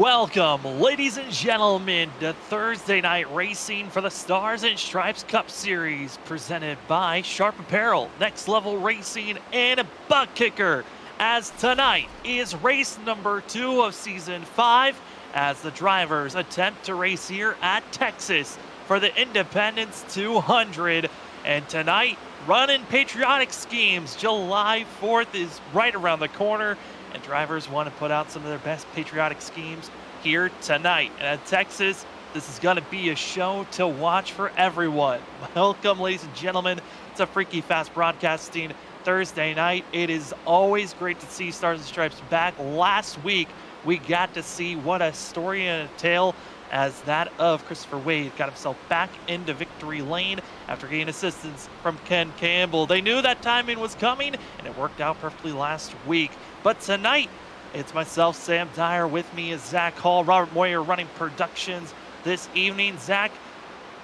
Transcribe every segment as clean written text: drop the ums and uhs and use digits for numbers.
Welcome, ladies and gentlemen, to Thursday Night Racing for the Stars and Stripes Cup Series, presented by Sharp Apparel, Next Level Racing, and ButtKicker. As tonight is race number 2 of Season 5, as the drivers attempt to race here at Texas for the Independence 200. And tonight, running patriotic schemes. July 4th is right around the corner, and drivers want to put out some of their best patriotic schemes here tonight. And at Texas, this is going to be a show to watch for everyone. Welcome, ladies and gentlemen, to Freaky Fast Broadcasting Thursday night. It is always great to see Stars and Stripes back. Last week, we got to see what a story and a tale as that of Christopher Wade got himself back into victory lane after getting assistance from Ken Campbell. They knew that timing was coming, and it worked out perfectly last week. But tonight, it's myself, Sam Dyer. With me is Zach Hall, Robert Moyer running productions this evening. Zach,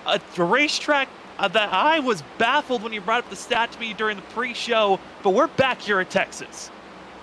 a racetrack that I was baffled when you brought up the stat to me during the pre-show, but we're back here at Texas.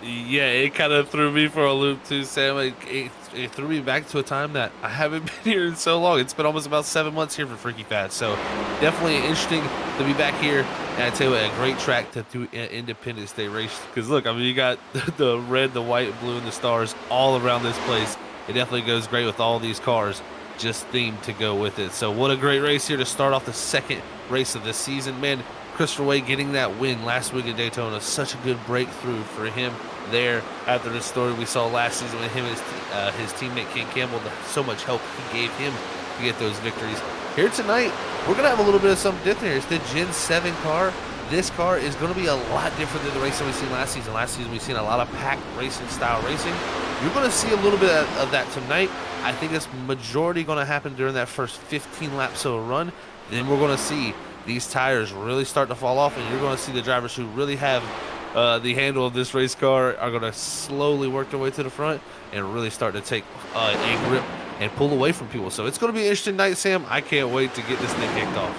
Yeah, it kind of threw me for a loop too, Sam. It threw me back to a time that I haven't been here in so long. It's been almost about 7 months here for Freaky Fast, so definitely interesting to be back here. And I tell you what, a great track to do Independence Day race. Because look, I mean, you got the red, the white, blue, and the stars all around this place. It definitely goes great with all these cars, just themed to go with it. So what a great race here to start off the second race of the season, man. Christopher Wade getting that win last week at Daytona, such a good breakthrough for him there after the story we saw last season with him and his teammate Ken Campbell, so much help he gave him to get those victories. Here tonight, we're going to have a little bit of something different here. It's the Gen 7 car. This car is going to be a lot different than the racing we've seen last season. Last season, we've seen a lot of packed racing style racing. You're going to see a little bit of that tonight. I think it's majority going to happen during that first 15 laps of a run. Then we're going to see these tires really start to fall off, and you're going to see the drivers who really have the handle of this race car are going to slowly work their way to the front and really start to take a grip and pull away from people. So it's going to be an interesting night, Sam. I can't wait to get this thing kicked off.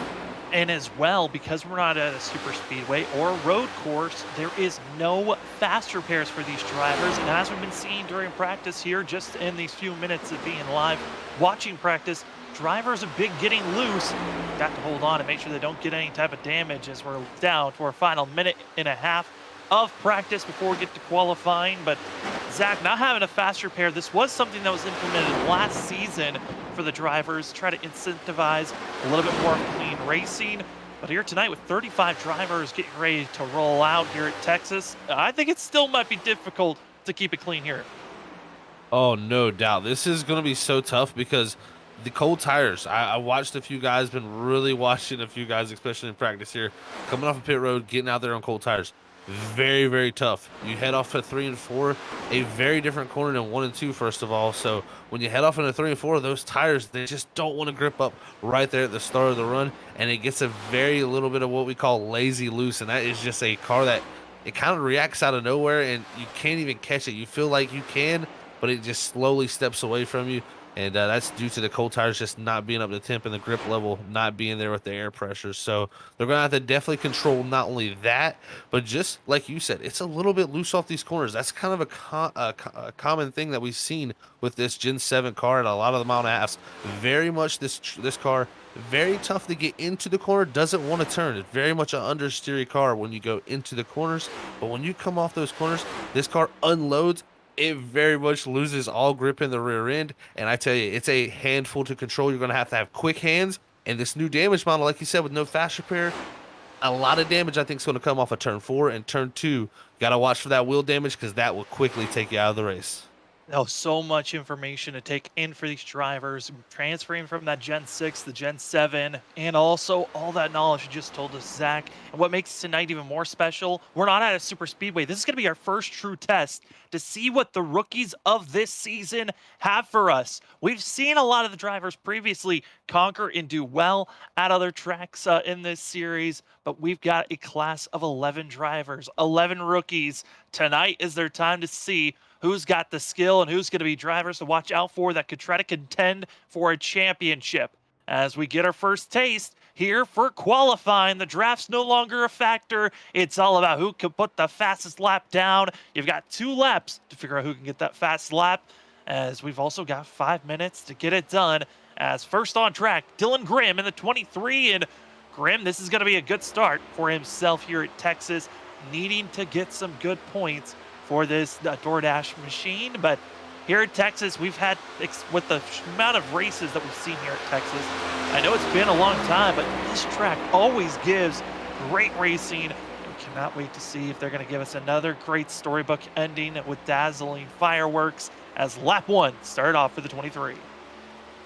And as well, because we're not at a super speedway or a road course, there is no fast repairs for these drivers. And as we've been seeing during practice here, just in these few minutes of being live, watching practice, drivers have been getting loose. Got to hold on and make sure they don't get any type of damage as we're down to our final minute and a half of practice before we get to qualifying. But Zach, not having a fast repair, this was something that was implemented last season for the drivers, try to incentivize a little bit more clean racing. But here tonight with 35 drivers getting ready to roll out here at Texas, I think it still might be difficult to keep it clean here. Oh, no doubt. This is going to be so tough because the cold tires. I watched a few guys, been really watching a few guys, especially in practice here, coming off of pit road, getting out there on cold tires. Very, very tough. You head off at 3 and 4, a very different corner than 1 and 2, first of all. So when you head off into 3 and 4, those tires, they just don't want to grip up right there at the start of the run. And it gets a very little bit of what we call lazy loose. And that is just a car that it kind of reacts out of nowhere and you can't even catch it. You feel like you can, but it just slowly steps away from you. And that's due to the cold tires just not being up to temp and the grip level not being there with the air pressure. So they're going to have to definitely control not only that, but just like you said, it's a little bit loose off these corners. That's kind of a common thing that we've seen with this Gen 7 car and a lot of the mile and a halves. Very much this car, very tough to get into the corner, doesn't want to turn. It's very much an understeery car when you go into the corners. But when you come off those corners, this car unloads. It very much loses all grip in the rear end, and I tell you, it's a handful to control. You're going to have quick hands, and this new damage model, like you said, with no fast repair, a lot of damage I think is going to come off of turn 4 and turn 2. Got to watch for that wheel damage because that will quickly take you out of the race. Oh, so much information to take in for these drivers, transferring from that Gen 6 to Gen 7, and also all that knowledge you just told us, Zach. And what makes tonight even more special, we're not at a super speedway. This is going to be our first true test to see what the rookies of this season have for us. We've seen a lot of the drivers previously conquer and do well at other tracks in this series, but we've got a class of 11 drivers, 11 rookies. Tonight is their time to see who's got the skill and who's going to be drivers to watch out for that could try to contend for a championship. As we get our first taste here for qualifying, the draft's no longer a factor. It's all about who can put the fastest lap down. You've got 2 laps to figure out who can get that fast lap. as we've also got 5 minutes to get it done. As first on track, Dylan Grimm in the 23, and Grimm, this is going to be a good start for himself here at Texas, needing to get some good points for this DoorDash machine. But here at Texas, we've had, with the amount of races that we've seen here at Texas, I know it's been a long time, but this track always gives great racing. We cannot wait to see if they're going to give us another great storybook ending with dazzling fireworks as lap 1 started off for the 23.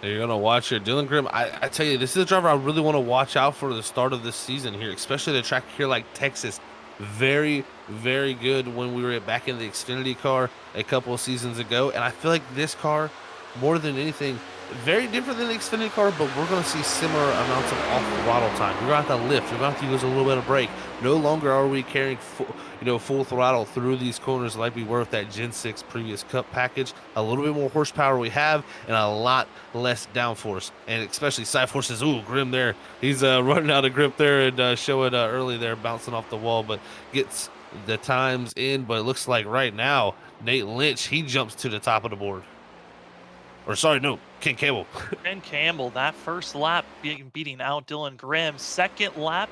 You're going to watch here. Dylan Grimm, I tell you, this is a driver I really want to watch out for the start of this season here, especially the track here like Texas. Very, very good when we were back in the Xfinity car a couple of seasons ago. And I feel like this car, more than anything, very different than the Xfinity car, but we're going to see similar amounts of off-throttle time. You're going to have to lift. You're going to have to use a little bit of brake. No longer are we carrying full throttle through these corners like we were with that Gen 6 previous Cup package. A little bit more horsepower we have and a lot less downforce. And especially side forces. Ooh, Grimm there. He's running out of grip there and showing early there, bouncing off the wall, but gets the times in. But it looks like right now, Nate Lynch, he jumps to the top of the board. Or sorry, no, Ken Campbell. Ken Campbell, that first lap beating out Dylan Grimm. Second lap,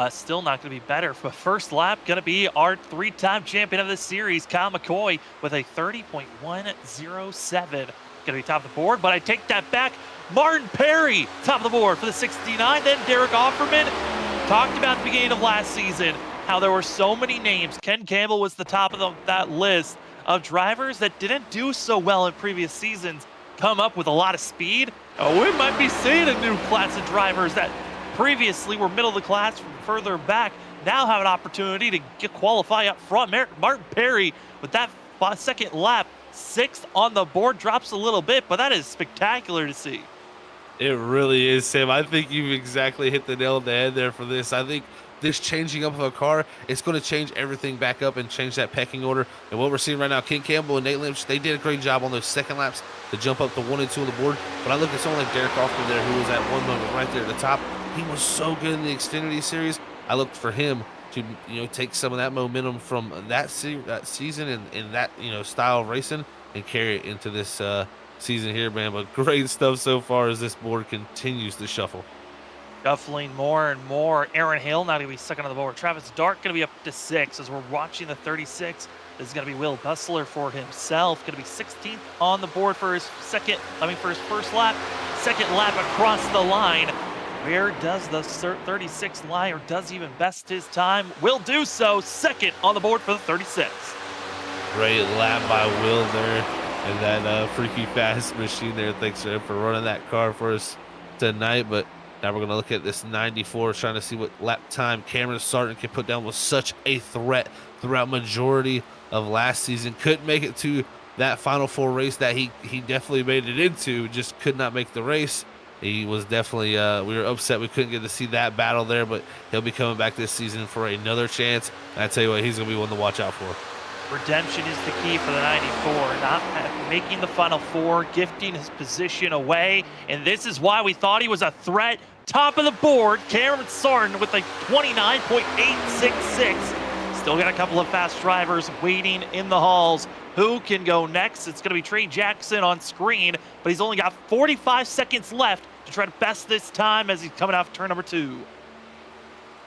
still not going to be better. But first lap, going to be our 3-time champion of this series, Kyle McCoy, with a 30.107. Going to be top of the board, but I take that back. Martin Perry, top of the board for the 69. Then Derek Offerman. Talked about at the beginning of last season how there were so many names. Ken Campbell was the top of that list of drivers that didn't do so well in previous seasons, come up with a lot of speed. Oh, we might be seeing a new class of drivers that previously were middle of the class from further back now have an opportunity to qualify up front. Martin Perry with that second lap, 6th on the board, drops a little bit, but that is spectacular to see. It really is, Sam. I think you've exactly hit the nail on the head there for this. I think this changing up of a car, it's going to change everything back up and change that pecking order. And what we're seeing right now, Ken Campbell and Nate Lynch, they did a great job on those second laps to jump up to 1 and 2 on the board. But I look at someone like Derek Hoffman there, who was at one moment right there at the top. He was so good in the Xfinity series. I looked for him to take some of that momentum from that season and that style of racing and carry it into this season here, man. But great stuff so far as this board continues to shuffle. Shuffling more and more. Aaron Hill not going to be second on the board. Travis Dark going to be up to 6 as we're watching the 36. This is going to be Will Bussler for himself. Going to be 16th on the board for his first lap. Second lap across the line. Where does the 36 lie, or does he even best his time? Will do so. Second on the board for the 36. Great lap by Will there and that freaky fast machine there. Thanks for running that car for us tonight. But now we're going to look at this 94, trying to see what lap time Cameron Sarton can put down. Was such a threat throughout majority of last season. Couldn't make it to that Final Four race that he definitely made it into. Just could not make the race. He was definitely, we were upset we couldn't get to see that battle there, but he'll be coming back this season for another chance. And I tell you what, he's going to be one to watch out for. Redemption is the key for the 94, not making the Final Four, gifting his position away, and this is why we thought he was a threat. Top of the board, Cameron Sarton with a 29.866. Still got a couple of fast drivers waiting in the halls. Who can go next? It's going to be Trey Jackson on screen, but he's only got 45 seconds left to try to best this time as he's coming off turn number 2.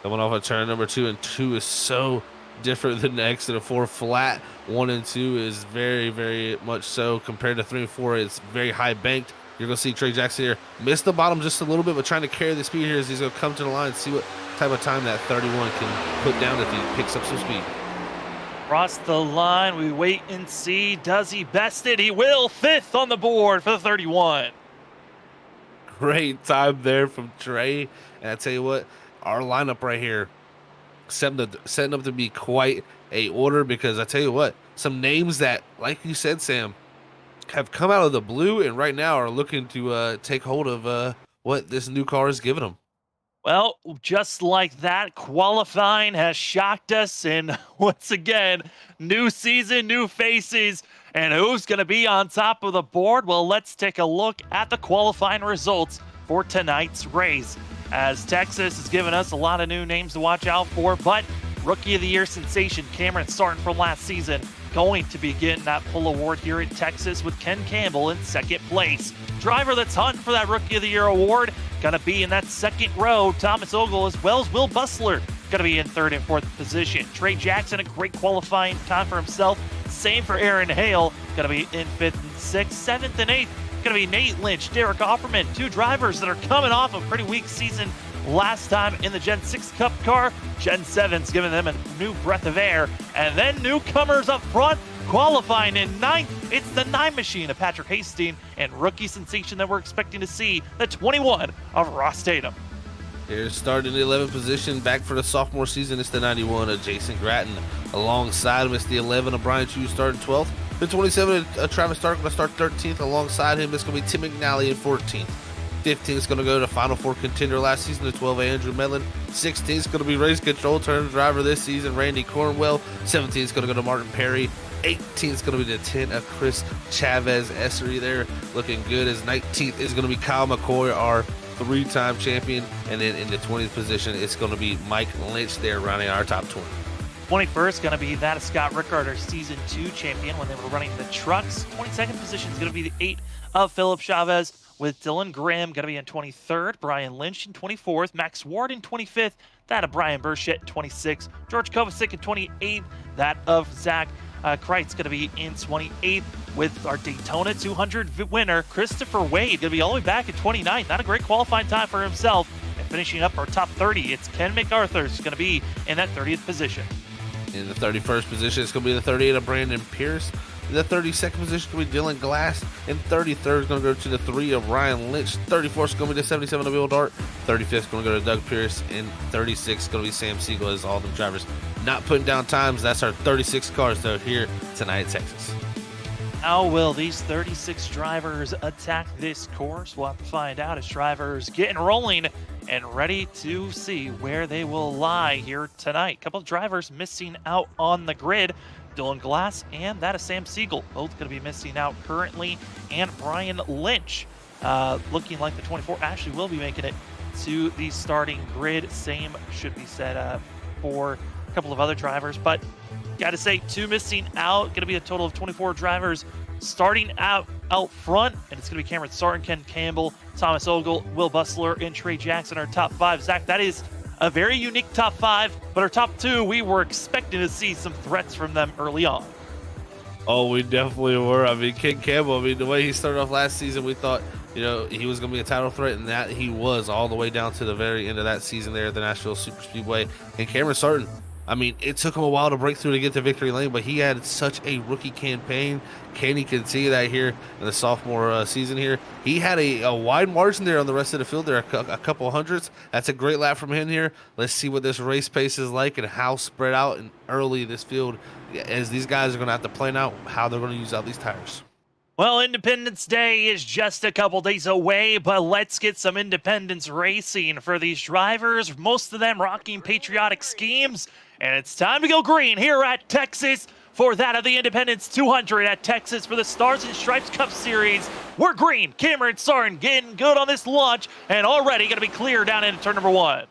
Coming off of turn number 2, and 2 is so different than the exit of 4. Flat 1 and 2 is very, very much so compared to 3 and 4. It's very high banked. You're going to see Trey Jackson here miss the bottom just a little bit, but trying to carry the speed here as he's going to come to the line and see what type of time that 31 can put down if he picks up some speed. Across the line, we wait and see. Does he best it? He will. 5th on the board for the 31. Great time there from Trey. And I tell you what, our lineup right here setting up to be quite a order, because I tell you what, some names that, like you said, Sam, have come out of the blue and right now are looking to take hold of what this new car is giving them. Well, just like that, qualifying has shocked us, and once again, new season, new faces, and who's going to be on top of the board? Well, let's take a look at the qualifying results for tonight's race, as Texas has given us a lot of new names to watch out for, but Rookie of the Year sensation Cameron Sarton from last season going to be getting that pull award here in Texas with Ken Campbell in second place. Driver that's hunting for that Rookie of the Year award going to be in that second row, Thomas Ogle, as well as Will Bustler going to be in third and fourth position. Trey Jackson, a great qualifying time for himself. Same for Aaron Hale, going to be in fifth and sixth. Seventh and eighth going to be Nate Lynch, Derek Offerman, two drivers that are coming off a pretty weak season last time in the Gen 6 Cup car. Gen 7's giving them a new breath of air. And then newcomers up front, qualifying in ninth. It's the 9 machine of Patrick Hastings, and rookie sensation that we're expecting to see, the 21 of Ross Tatum. Here's starting in the 11th position, back for the sophomore season. It's the 91 of Jason Gratton. Alongside him, it's the 11 of Brian Chu starting 12th. The 27 of Travis Stark going to start 13th. Alongside him, it's going to be Tim McNally in 14th. 15th is going to go to Final Four contender last season, the 12 of Andrew Medlin. 16th is going to be race control turn driver this season, Randy Cornwell. 17th is going to go to Martin Perry. 18th is going to be the 10 of Chris Chavez Essery there, looking good. As 19th is going to be Kyle McCoy, our 3-time champion. And then in the 20th position, it's going to be Mike Lynch there, rounding our top 20. 21st going to be that of Scott Rickard, our Season 2 champion when they were running the trucks. 22nd position is going to be the 8 of Philip Chavez, with Dylan Graham going to be in 23rd, Brian Lynch in 24th, Max Ward in 25th, that of Brian Burchett in 26th, George Kovacic in 28th, that of Zach Kreitz going to be in 28th, with our Daytona 200 winner, Christopher Wade, going to be all the way back at 29th. Not a great qualifying time for himself. And finishing up our top 30, it's Ken MacArthur who's going to be in that 30th position. In the 31st position, it's going to be the 38 of Brandon Pierce. In the 32nd position, will be Dylan Glass. And 33rd is going to go to the 3 of Ryan Lynch. 34th is going to be the 77 of Will Dart. 35th is going to go to Doug Pierce. And 36th is going to be Sam Siegel, as all the drivers not putting down times. That's our 36 cars, though, here tonight in Texas. How will these 36 drivers attack this course? We'll have to find out as drivers getting rolling and ready to see where they will lie here tonight. A couple of drivers missing out on the grid. Dylan Glass and that of Sam Siegel, both going to be missing out currently. And Brian Lynch, looking like the 24, actually will be making it to the starting grid. Same should be said for a couple of other drivers, but got to say, 2 missing out. Going to be a total of 24 drivers starting out front, and it's going to be Cameron Sarton, Ken Campbell, Thomas Ogle, Will Bustler, and Trey Jackson, our top 5. Zach, that is a very unique top 5, but our top 2, we were expecting to see some threats from them early on. Oh, we definitely were. I mean, Ken Campbell, I mean, the way he started off last season, we thought, you know, he was going to be a title threat, and that he was all the way down to the very end of that season there at the Nashville Super Speedway. And Cameron Sarton, I mean, it took him a while to break through to get to victory lane, but he had such a rookie campaign. Kenny can see that here in the sophomore season here. He had a wide margin there on the rest of the field there, a couple hundreds. That's a great lap from him here. Let's see what this race pace is like and how spread out and early this field, as these guys are going to have to plan out how they're going to use out these tires. Well, Independence Day is just a couple days away, but let's get some Independence racing for these drivers, most of them rocking patriotic schemes. And it's time to go green here at Texas for that of the Independence 200 at Texas for the Stars and Stripes Cup Series. We're green. Cameron Sarton getting good on this launch and already going to be clear down into turn number 1.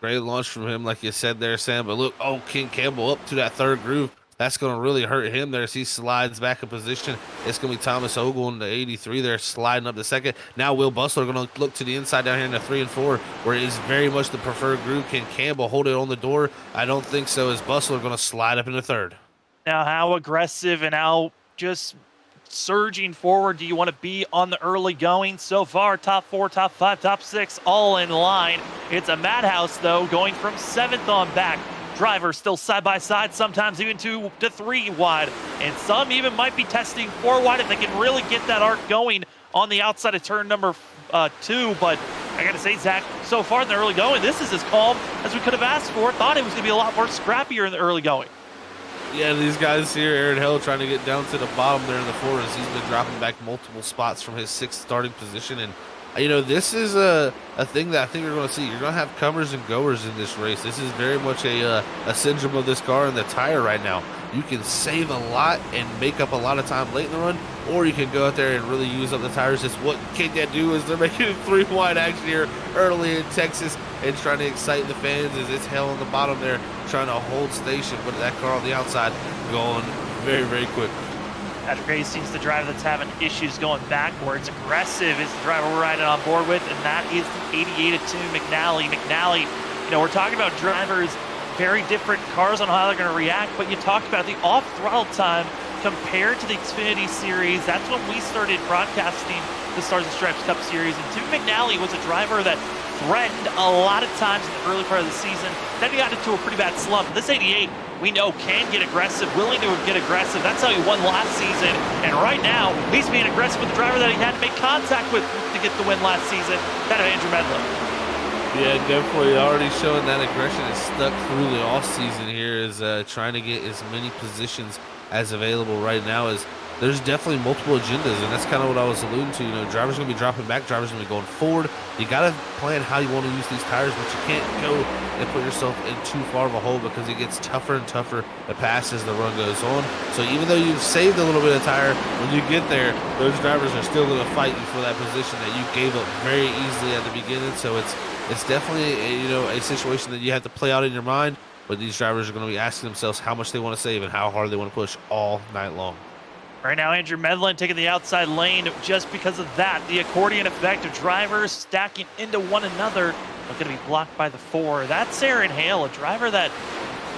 Great launch from him, like you said there, Sam. But look, oh, Ken Campbell up to that third groove. That's going to really hurt him there as he slides back in position. It's going to be Thomas Ogle in the 83 there, sliding up the second. Now Will Bustler going to look to the inside down here in the 3 and 4, where it is very much the preferred groove. Can Campbell hold it on the door? I don't think so, as Bustler going to slide up in the 3rd. Now, how aggressive and how just surging forward do you want to be on the early going? So far, top 4, top 5, top 6, all in line. It's a madhouse, though, going from 7th on back. Drivers still side by side, sometimes even 2 to 3 wide, and some even might be testing 4 wide if they can really get that arc going on the outside of turn number 2. But I gotta say, Zach, so far in the early going, this is as calm as we could have asked for. Thought it was gonna be a lot more scrappier in the early going. Yeah, these guys here, Aaron Hill trying to get down to the bottom there in the 4, as he's been dropping back multiple spots from his 6th starting position, and You know, this is a thing that I think we're going to see. You're going to have comers and goers in this race. This is very much a syndrome of this car and the tire right now. You can save a lot and make up a lot of time late in the run, or you can go out there and really use up the tires. Just what K-Dad do is they're making it 3 wide action here early in Texas and trying to excite the fans as it's hell on the bottom there, trying to hold station, but that car on the outside going very, very quick. Patrick Hastings, the driver that's having issues going backwards. Aggressive is the driver we're riding on board with, and that is the 88-2 McNally. McNally, you know, we're talking about drivers, very different cars on how they're going to react, but you talked about the off-throttle time compared to the Xfinity Series. That's when we started broadcasting the Stars and Stripes Cup Series, and Tim McNally was a driver that threatened a lot of times in the early part of the season. Then he got into a pretty bad slump. This 88, we know, can get aggressive, willing to get aggressive. That's how he won last season. And right now, he's being aggressive with the driver that he had to make contact with to get the win last season. That of Andrew Medlin. Yeah, definitely already showing that aggression is stuck through the off season here, is trying to get as many positions as available right now. Is there's definitely multiple agendas, and that's kind of what I was alluding to. You know, drivers going to be dropping back, drivers going to be going forward. You got to plan how you want to use these tires, but you can't go and put yourself in too far of a hole because it gets tougher and tougher to pass as the run goes on. So even though you've saved a little bit of tire, when you get there, those drivers are still going to fight you for that position that you gave up very easily at the beginning. So it's definitely a situation that you have to play out in your mind. But these drivers are going to be asking themselves how much they want to save and how hard they want to push all night long. Right now, Andrew Medlin taking the outside lane just because of that. The accordion effect of drivers stacking into one another are going to be blocked by the 4. That's Aaron Hale, a driver that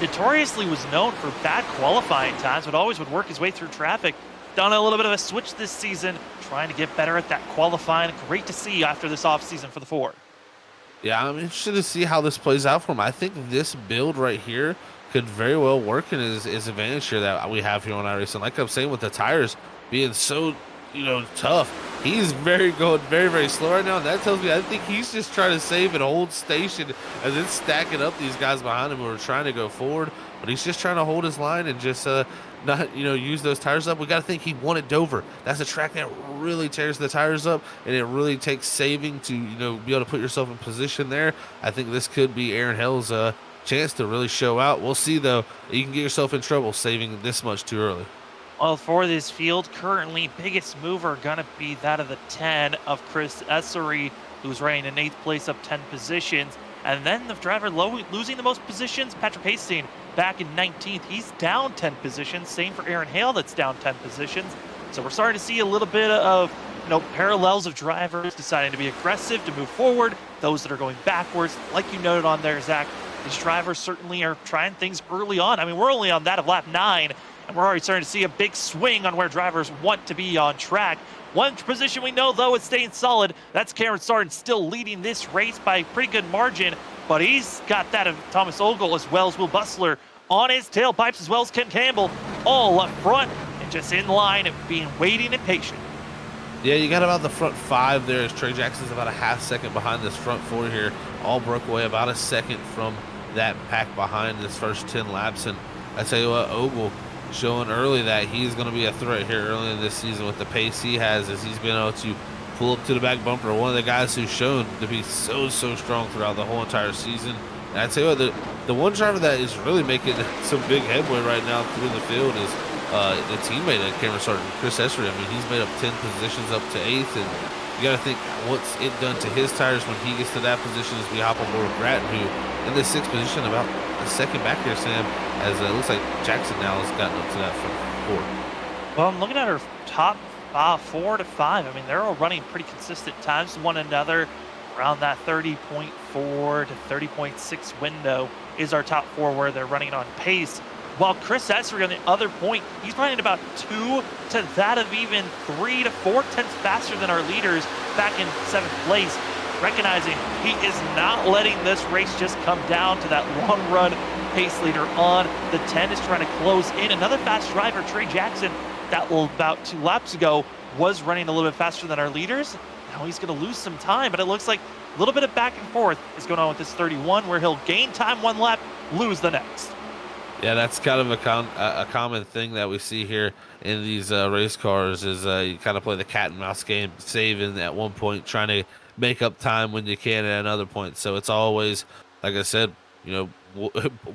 notoriously was known for bad qualifying times, but always would work his way through traffic. Done a little bit of a switch this season, trying to get better at that qualifying. Great to see after this offseason for the 4. Yeah, I'm interested to see how this plays out for him. I think this build right here could very well work in his advantage here that we have here on iRacing. Like I'm saying, with the tires being so, tough, he's going very, very slow right now. And that tells me I think he's just trying to save and hold station as it's stacking up these guys behind him who are trying to go forward. But he's just trying to hold his line and just not, use those tires up. We got to think he wanted Dover. That's a track that really tears the tires up, and it really takes saving to, be able to put yourself in position there. I think this could be Aaron Hill's chance to really show out. We'll see, though. You can get yourself in trouble saving this much too early. Well, for this field, currently biggest mover going to be that of the 10 of Chris Essery, who's running in 8th place, up 10 positions. And then the driver losing the most positions, Patrick Hastings, back in 19th. He's down 10 positions. Same for Aaron Hale, that's down 10 positions. So we're starting to see a little bit of parallels of drivers deciding to be aggressive, to move forward. Those that are going backwards, like you noted on there, Zach, these drivers certainly are trying things early on. I mean, we're only on that of lap 9, and we're already starting to see a big swing on where drivers want to be on track. One position we know, though, is staying solid. That's Cameron Sarton, still leading this race by a pretty good margin, but he's got that of Thomas Ogle as well as Will Bustler on his tailpipes, as well as Ken Campbell, all up front and just in line, being waiting and patient. Yeah, you got about the front 5 there as Trey Jackson's about a half second behind this front 4 here. All broke away about a second from that pack behind this first 10 laps. And I tell you what, Ogle showing early that he's going to be a threat here early in this season with the pace he has, as he's been able to pull up to the back bumper. One of the guys who's shown to be so strong throughout the whole entire season. And I tell you what, the one driver that is really making some big headway right now through the field is the teammate of Cameron Sarton, Chris Essery. I mean, he's made up 10 positions up to 8th, and you got to think what's it done to his tires when he gets to that position as we hop on board with Bratton, who in the 6th position, about a second back here, Sam, as it looks like Jackson now has gotten up to that front 4. Well, I'm looking at our top 4 to 5. I mean, they're all running pretty consistent times to one another. Around that 30.4 to 30.6 window is our top 4 where they're running on pace. While Chris Essery on the other point, he's running about 2 to that of even 3 to 4 tenths faster than our leaders back in 7th place. Recognizing he is not letting this race just come down to that long run pace leader on. The 10 is trying to close in. Another fast driver, Trey Jackson, that about 2 laps ago was running a little bit faster than our leaders. Now he's going to lose some time, but it looks like a little bit of back and forth is going on with this 31, where he'll gain time 1 lap, lose the next. Yeah, that's kind of a common thing that we see here in these race cars is you kind of play the cat and mouse game, saving at one point, trying to make up time when you can at another point. So it's always, like I said,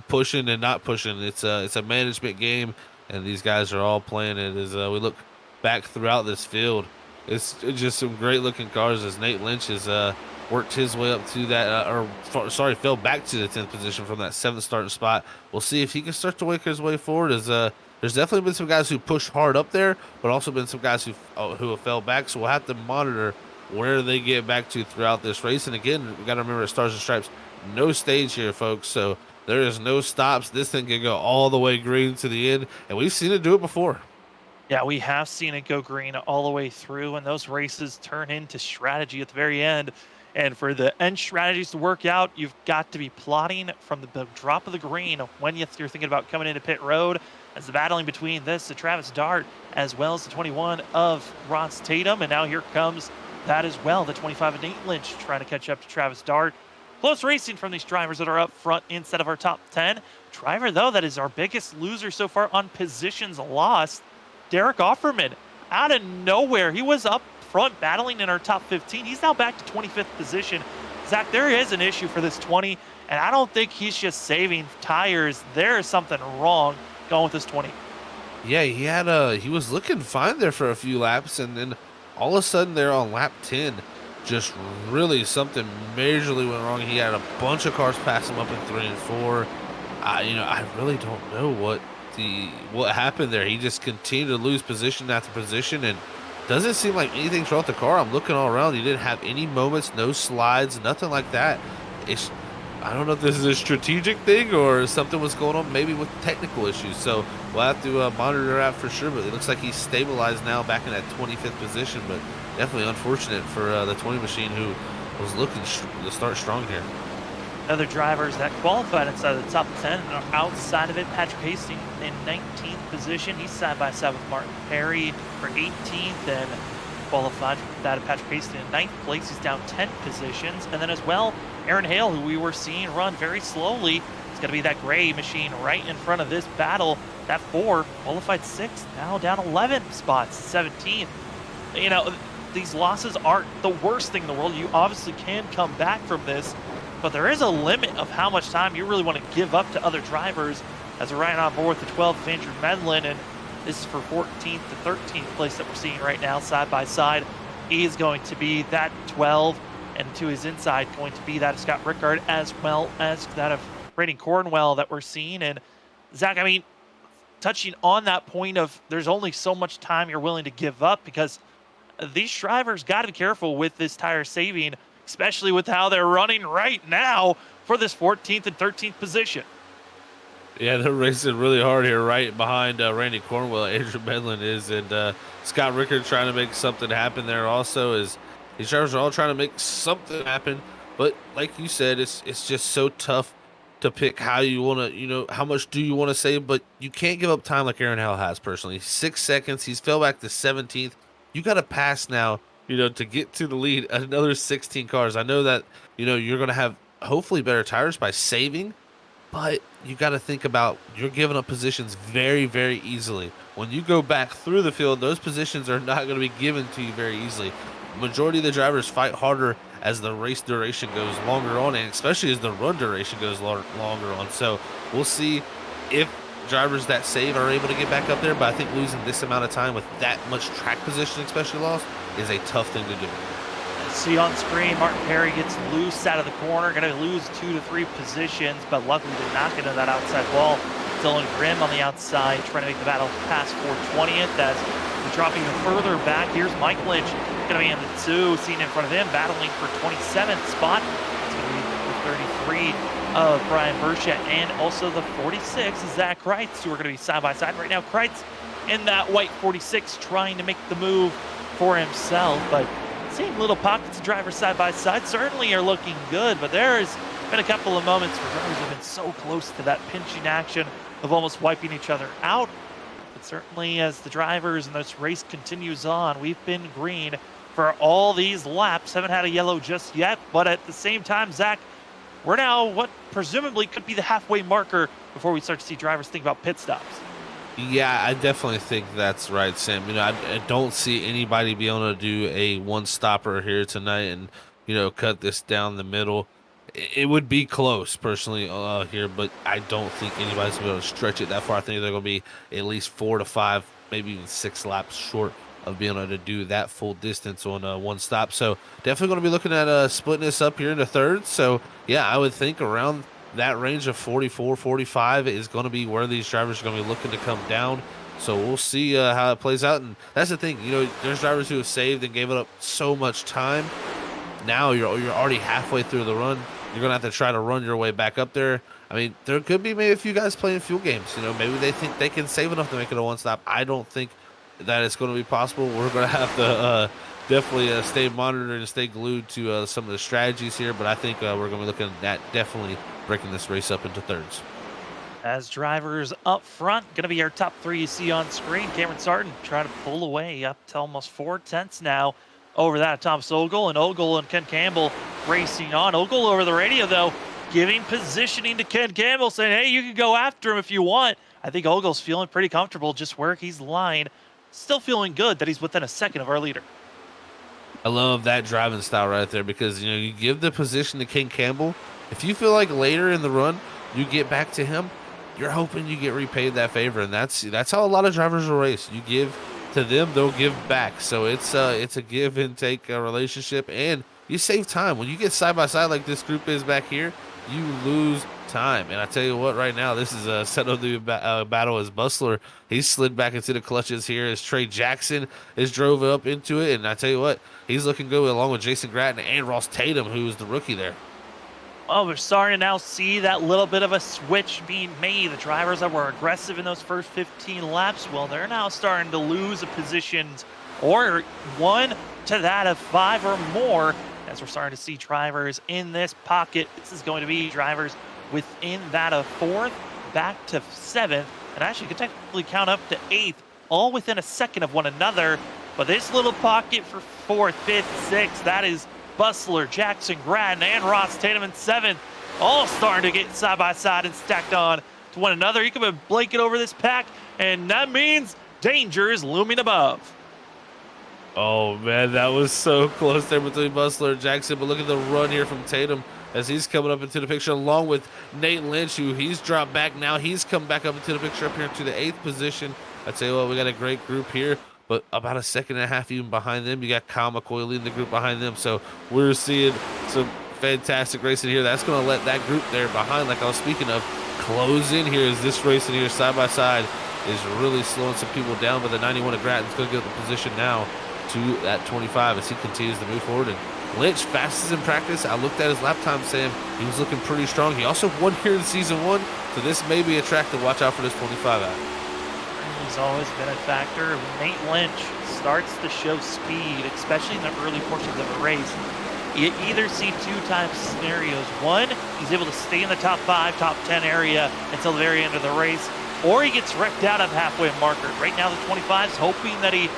pushing and not pushing. It's a management game, and these guys are all playing it. As we look back throughout this field, it's just some great looking cars. As Nate Lynch has worked his way up to that, fell back to the 10th position from that 7th starting spot. We'll see if he can start to work his way forward. As there's definitely been some guys who pushed hard up there, but also been some guys who have fell back. So we'll have to monitor where they get back to throughout this race. And again, we got to remember, Stars and Stripes, no stage here, folks. So there is no stops. This thing can go all the way green to the end, and we've seen it do it before. Yeah, we have seen it go green all the way through, and those races turn into strategy at the very end. And for the end strategies to work out, you've got to be plotting from the drop of the green when you're thinking about coming into pit road, as the battling between the Travis Dart, as well as the 21 of Ross Tatum. And now here comes that as well, the 25 of Nate Lynch trying to catch up to Travis Dart. Close racing from these drivers that are up front instead of our top 10. Driver, though, that is our biggest loser so far on positions lost, Derek Offerman, out of nowhere. He was up front battling in our top 15. He's now back to 25th position. Zach, there is an issue for this 20, and I don't think he's just saving tires. There is something wrong going with this 20. Yeah, he was looking fine there for a few laps, and then all of a sudden there on lap 10, just really something majorly went wrong. He had a bunch of cars pass him up in 3 and 4. I really don't know what happened there. He just continued to lose position after position, and doesn't seem like anything's wrong with the car. I'm looking all around. He didn't have any moments, no slides, nothing like that. I don't know if this is a strategic thing or something was going on, maybe with technical issues. So we'll have to monitor that for sure. But it looks like he's stabilized now back in that 25th position. But definitely unfortunate for the 20 machine, who was looking to start strong here. Other drivers that qualified inside of the top 10 are outside of it. Patrick Hastings in 19th position. He's side by side with Martin Perry for 18th, and qualified for that of Patrick Hastings in 9th place. He's down 10 positions. And then as well, Aaron Hale, who we were seeing run very slowly, is going to be that gray machine right in front of this battle. That 4 qualified 6th, now down 11 spots, 17th. These losses aren't the worst thing in the world. You obviously can come back from this, but there is a limit of how much time you really want to give up to other drivers, as we're right on board with the 12th of Andrew Medlin, and this is for 14th to 13th place that we're seeing right now, side by side. He is going to be that 12, and to his inside going to be that of Scott Rickard, as well as that of Brady Cornwell that we're seeing. And Zach, touching on that point of there's only so much time you're willing to give up, because these drivers got to be careful with this tire saving, especially with how they're running right now for this 14th and 13th position. Yeah, they're racing really hard here, right behind Randy Cornwell. Andrew Medlin is, and Scott Rickard trying to make something happen there also. As these drivers are all trying to make something happen, but like you said, it's just so tough to pick how you want to, how much do you want to save, but you can't give up time like Aaron Hale has personally. 6 seconds, he's fell back to 17th. You got to pass now, to get to the lead, another 16 cars. I know that, you're going to have hopefully better tires by saving, but you got to think about, you're giving up positions very, very easily. When you go back through the field, those positions are not going to be given to you very easily. Majority of the drivers fight harder as the race duration goes longer on, and especially as the run duration goes longer on. So we'll see if drivers that save are able to get back up there, but I think losing this amount of time with that much track position, especially lost, is a tough thing to do. See on screen, Martin Perry gets loose out of the corner, going to lose 2 to 3 positions, but luckily did not get into that outside wall. Dylan Grimm on the outside, trying to make the battle past 420th as we drop even further back. Here's Mike Lynch, going to be in the 2, seen in front of him, battling for 27th spot. It's going to be the 33 of Brian Burchett, and also the 46 is Zach Kreitz, who are going to be side by side right now. Kreitz in that white 46 trying to make the move for himself, but seeing little pockets of drivers side by side certainly are looking good, but there's been a couple of moments where drivers have been so close to that pinching action of almost wiping each other out. But certainly as the drivers and this race continues on, we've been green for all these laps, haven't had a yellow just yet, but at the same time, Zach, we're now what presumably could be the halfway marker before we start to see drivers think about pit stops. Yeah, I definitely think that's right, Sam. I don't see anybody be able to do a one-stopper here tonight, and cut this down the middle. It would be close personally here, but I don't think anybody's going to be able to stretch it that far. I think they're going to be at least 4 to 5, maybe even 6 laps short of being able to do that full distance on one stop. So definitely going to be looking at splitting this up here into thirds. So yeah, I would think around that range of 44, 45 is going to be where these drivers are going to be looking to come down. So we'll see how it plays out. And that's the thing, there's drivers who have saved and gave it up so much time. Now you're already halfway through the run. You're going to have to try to run your way back up there. I mean, there could be maybe a few guys playing fuel games. Maybe they think they can save enough to make it a one stop. I don't think that it's going to be possible. We're going to have to definitely stay monitored and stay glued to some of the strategies here. But I think we're going to be looking at definitely breaking this race up into thirds. As drivers up front, going to be our top 3 you see on screen. Cameron Sarton trying to pull away up to almost 4 tenths now over that of Thomas Ogle, and Ogle and Ken Campbell racing on. Ogle over the radio, though, giving positioning to Ken Campbell, saying, hey, you can go after him if you want. I think Ogle's feeling pretty comfortable just where he's lying. Still feeling good that he's within a second of our leader. I love that driving style right there because, you give the position to Ken Campbell. If you feel like later in the run you get back to him, you're hoping you get repaid that favor, and that's how a lot of drivers will race. You give to them, they'll give back. So it's a give and take relationship, and you save time when you get side by side like this group is back here. You lose time, and I tell you what, right now this is a set of the battle as Bustler. He slid back into the clutches here as Trey Jackson is drove up into it, and I tell you what, he's looking good along with Jason Gratton and Ross Tatum, who is the rookie there. Oh, we're starting to now see that little bit of a switch being made. The drivers that were aggressive in those first 15 laps, well, they're now starting to lose positions or 1 to that of 5 or more as we're starting to see drivers in this pocket. This is going to be drivers within that of 4th back to 7th, and actually could technically count up to 8th, all within a second of one another. But this little pocket for 4th, 5th, 6th, that is Bustler, Jackson, Gratton, and Ross Tatum in 7th, all starting to get side by side and stacked on to one another. You can put a blanket over this pack, and that means danger is looming above. Oh man, that was so close there between Bustler and Jackson. But look at the run here from Tatum as he's coming up into the picture, along with Nate Lynch, who he's dropped back now. He's come back up into the picture up here to the 8th position. I tell you what, we got a great group here. But about a second and a half even behind them, you got Kyle McCoy leading the group behind them. So we're seeing some fantastic racing here. That's going to let that group there behind, like I was speaking of, close in here as this racing here side by side is really slowing some people down. But the 91 of Gratton's going to get the position now to that 25 as he continues to move forward. And Lynch, fastest in practice. I looked at his lap time, Sam. He was looking pretty strong. He also won here in season 1. So this may be a track to watch out for this 25 out. He's always been a factor. Nate Lynch starts to show speed, especially in the early portions of a race. You either see 2 types of scenarios. One, he's able to stay in the top 5, top 10 area until the very end of the race, or he gets wrecked out at the halfway marker. Right now, the 25 is hoping that he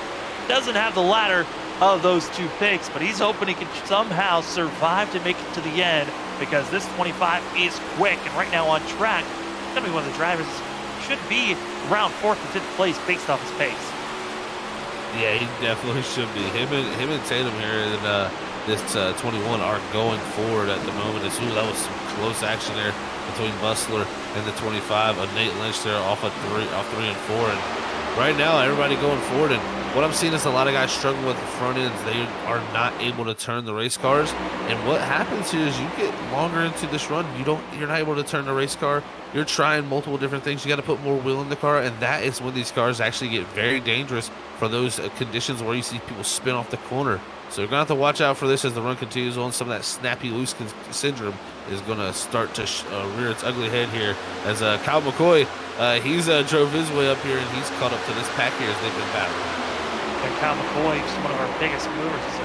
doesn't have the latter of those 2 picks, but he's hoping he can somehow survive to make it to the end because this 25 is quick, and right now on track, it's going to be one of the drivers should be around 4th and 5th place based off his pace. Yeah, he definitely should be. Him and Tatum here in this 21 are going forward at the moment. That was some close action there between Bustler and the 25 of Nate Lynch there off 3 and 4. And right now, everybody going forward. And what I'm seeing is a lot of guys struggling with the front ends. They are not able to turn the race cars. And what happens here is you get longer into this run, you're not able to turn the race car. You're trying multiple different things. You got to put more wheel in the car, and that is when these cars actually get very dangerous for those conditions where you see people spin off the corner. So you're going to have to watch out for this as the run continues on. Some of that snappy loose syndrome is going to start to rear its ugly head here as Kyle McCoy, he's drove his way up here, and he's caught up to this pack here as they've been battling. And Kyle McCoy is one of our biggest movers. He's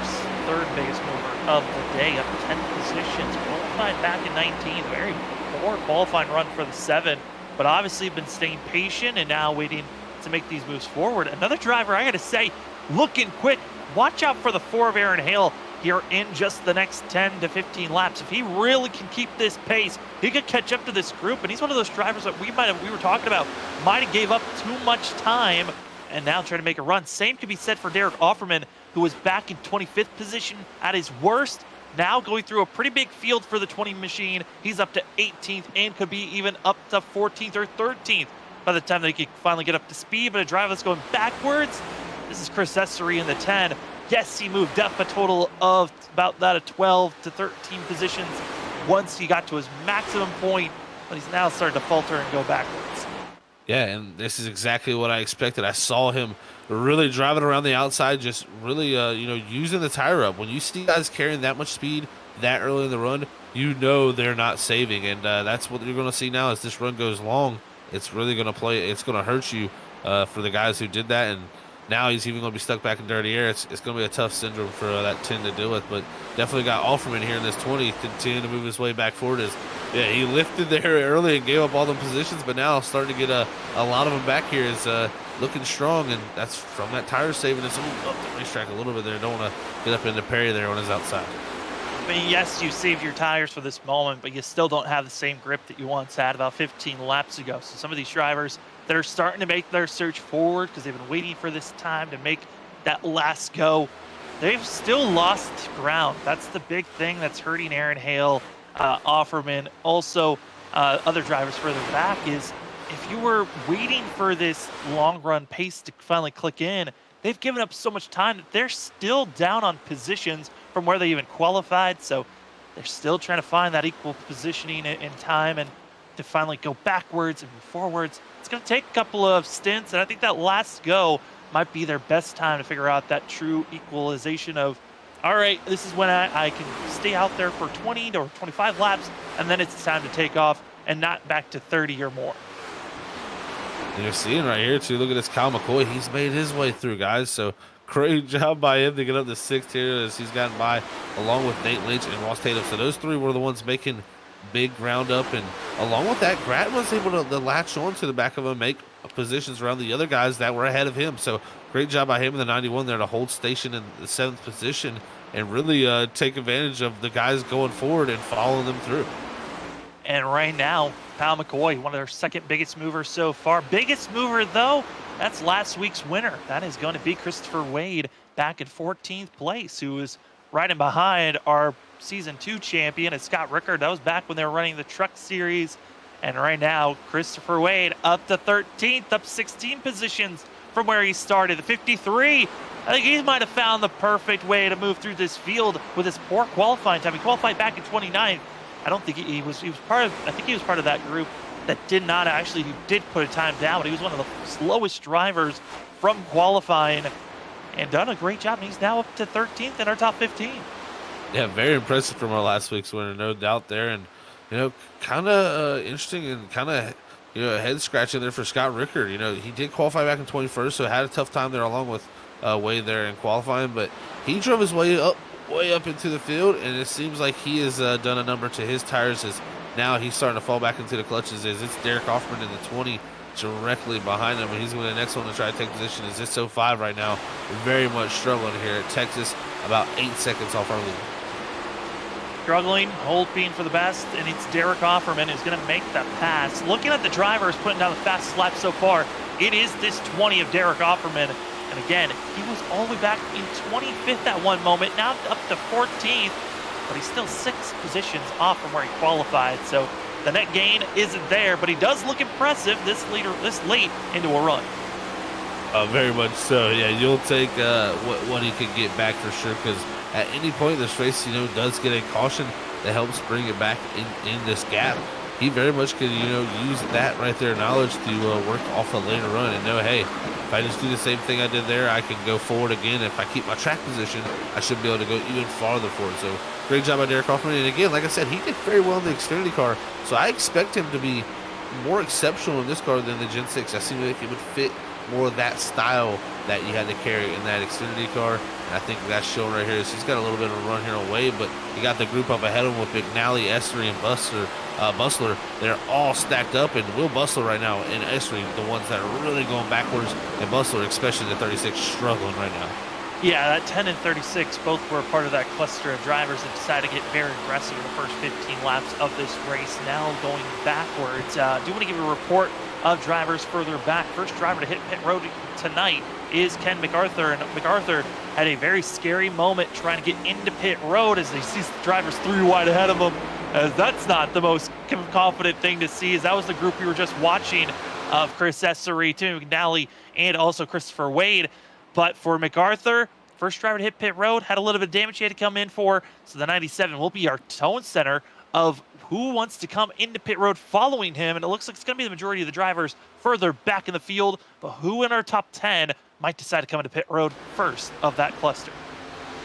our 3rd biggest mover of the day, up 10 positions. Qualified back in 19. Very poor qualifying run for the 7, but obviously been staying patient and now waiting to make these moves forward. Another driver, I got to say, looking quick. Watch out for the 4 of Aaron Hale here in just the next 10 to 15 laps. If he really can keep this pace, he could catch up to this group, and he's one of those drivers that we were talking about might have gave up too much time and now trying to make a run. Same could be said for Derek Offerman, who was back in 25th position at his worst. Now going through a pretty big field for the 20 machine, he's up to 18th and could be even up to 14th or 13th by the time they can finally get up to speed. But a driver that's going backwards, this is Chris Essery in the 10. Yes, he moved up a total of about that of 12 to 13 positions once he got to his maximum point, but he's now starting to falter and go backwards. Yeah, and this is exactly what I expected. I saw him really driving around the outside, just really, using the tire up. When you see guys carrying that much speed that early in the run, you know they're not saving, and that's what you're going to see now as this run goes long. It's really going to play. It's going to hurt you for the guys who did that, and now he's even going to be stuck back in dirty air. It's going to be a tough syndrome for that 10 to deal with, but definitely got Offerman here in this 20, continuing to move his way back forward. He lifted there early and gave up all the positions, but now starting to get a lot of them back here is looking strong, and that's from that tire saving us up the racetrack a little bit there. Don't want to get up into Perry there on his outside. I mean, yes, you saved your tires for this moment, but you still don't have the same grip that you once had about 15 laps ago. So some of these drivers that are starting to make their surge forward because they've been waiting for this time to make that last go, they've still lost ground. That's the big thing that's hurting Aaron Hale, Offerman, also other drivers further back, is if you were waiting for this long run pace to finally click in, they've given up so much time that they're still down on positions from where they even qualified. So they're still trying to find that equal positioning in time and to finally go backwards and move forwards. It's going to take a couple of stints, and I think that last go might be their best time to figure out that true equalization of, all right, this is when I can stay out there for 20 or 25 laps, and then it's time to take off and not back to 30 or more. And you're seeing right here, too, look at this Kyle McCoy. He's made his way through, guys, so great job by him to get up to 6th here as he's gotten by along with Nate Lynch and Ross Tatum. So those three were the ones making big ground up, and along with that, Grant was able to latch on to the back of him, make positions around the other guys that were ahead of him. So great job by him in the 91 there to hold station in the 7th position and really take advantage of the guys going forward and following them through. And right now, Kyle McCoy, one of their second biggest movers so far. Biggest mover, though, that's last week's winner. That is going to be Christopher Wade back in 14th place, who is riding behind our Season 2 champion, and Scott Rickard. That was back when they were running the Truck Series. And right now, Christopher Wade up to 13th, up 16 positions from where he started. The 53, I think he might have found the perfect way to move through this field with his poor qualifying time. He qualified back in 29th. I don't think he was part of, I think he was part of that group that did not actually, who did put a time down, but he was one of the slowest drivers from qualifying and done a great job. And he's now up to 13th in our top 15. Yeah, very impressive from our last week's winner, no doubt there. And, kind of interesting and kind of, head scratching there for Scott Rickard. He did qualify back in 21st, so had a tough time there along with Wade there in qualifying, but he drove his way up into the field, and it seems like he has done a number to his tires as now he's starting to fall back into the clutches. As it's Derek Hoffman in the 20 directly behind him, and he's going to the next one to try to take position. Is this 05 right now? Very much struggling here at Texas, about 8 seconds off our lead. Struggling, hoping for the best, and it's Derek Offerman who's going to make that pass. Looking at the drivers putting down the fastest lap so far, it is this 20 of Derek Offerman. And again, he was all the way back in 25th at one moment, now up to 14th, but he's still 6 positions off from where he qualified. So the net gain isn't there, but he does look impressive this late into a run. Very much so. Yeah, you'll take what he can get back for sure, because at any point in this race, does get a caution that helps bring it back in this gap. He very much could, use that right there knowledge to work off a later run and know, hey, if I just do the same thing I did there, I can go forward again. If I keep my track position, I should be able to go even farther forward. So great job by Derek Hoffman. And again, like I said, he did very well in the Xfinity car. So I expect him to be more exceptional in this car than the Gen 6. I seem like it would fit more of that style that you had to carry in that Xfinity car. And I think that's shown right here. So he's got a little bit of a run here on Wade, but he got the group up ahead of him with McNally, Essery, and Bustler. They're all stacked up, and Will Bustler right now and Essery, the ones that are really going backwards, and Bustler, especially the 36, struggling right now. Yeah, that 10 and 36 both were part of that cluster of drivers that decided to get very aggressive in the first 15 laps of this race. Now going backwards. Do want to give a report of drivers further back. First driver to hit pit road tonight is Ken MacArthur. And MacArthur had a very scary moment trying to get into pit road as he sees the drivers 3 wide ahead of him. As that's not the most confident thing to see, as that was the group we were just watching of Chris Essery, Timmy McNally, and also Christopher Wade. But for MacArthur, first driver to hit pit road, had a little bit of damage he had to come in for. So the 97 will be our tone center of who wants to come into pit road following him. And it looks like it's going to be the majority of the drivers further back in the field. But who in our top 10 might decide to come into pit road first of that cluster?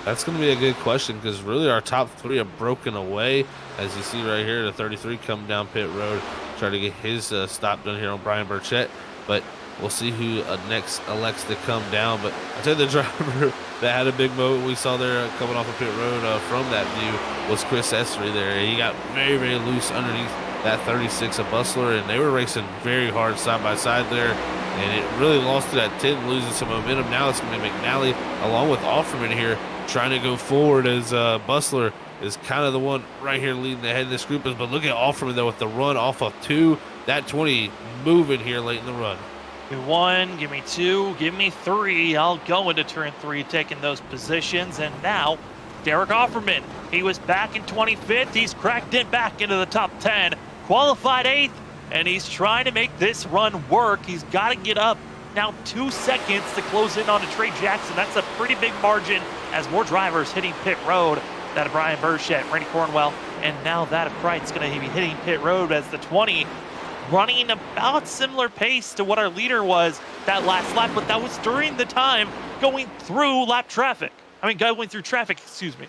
That's going to be a good question because really our top 3 are broken away. As you see right here, the 33 coming down pit road, trying to get his stop done here on Brian Burchett. But we'll see who next elects to come down. But I tell you, the driver that had a big moment we saw there coming off of pit road from that view was Chris Essery there. He got very, very loose underneath that 36 of Bustler, and they were racing very hard side by side there. And it really lost to that 10, losing some momentum. Now it's going to be McNally along with Offerman here trying to go forward as Bustler is kind of the one right here leading the head of this group. But look at Offerman, though, with the run off of 2. That 20 moving here late in the run. Give me 1, give me 2, give me 3. I'll go into turn 3, taking those positions. And now, Derek Offerman, he was back in 25th. He's cracked in back into the top 10, qualified 8th, and he's trying to make this run work. He's got to get up now 2 seconds to close in on a Trey Jackson. That's a pretty big margin as more drivers hitting pit road. That of Brian Burchett, Randy Cornwell, and now that of Kreitz going to be hitting pit road as the 20 running about similar pace to what our leader was that last lap, but that was during the time going through traffic, excuse me.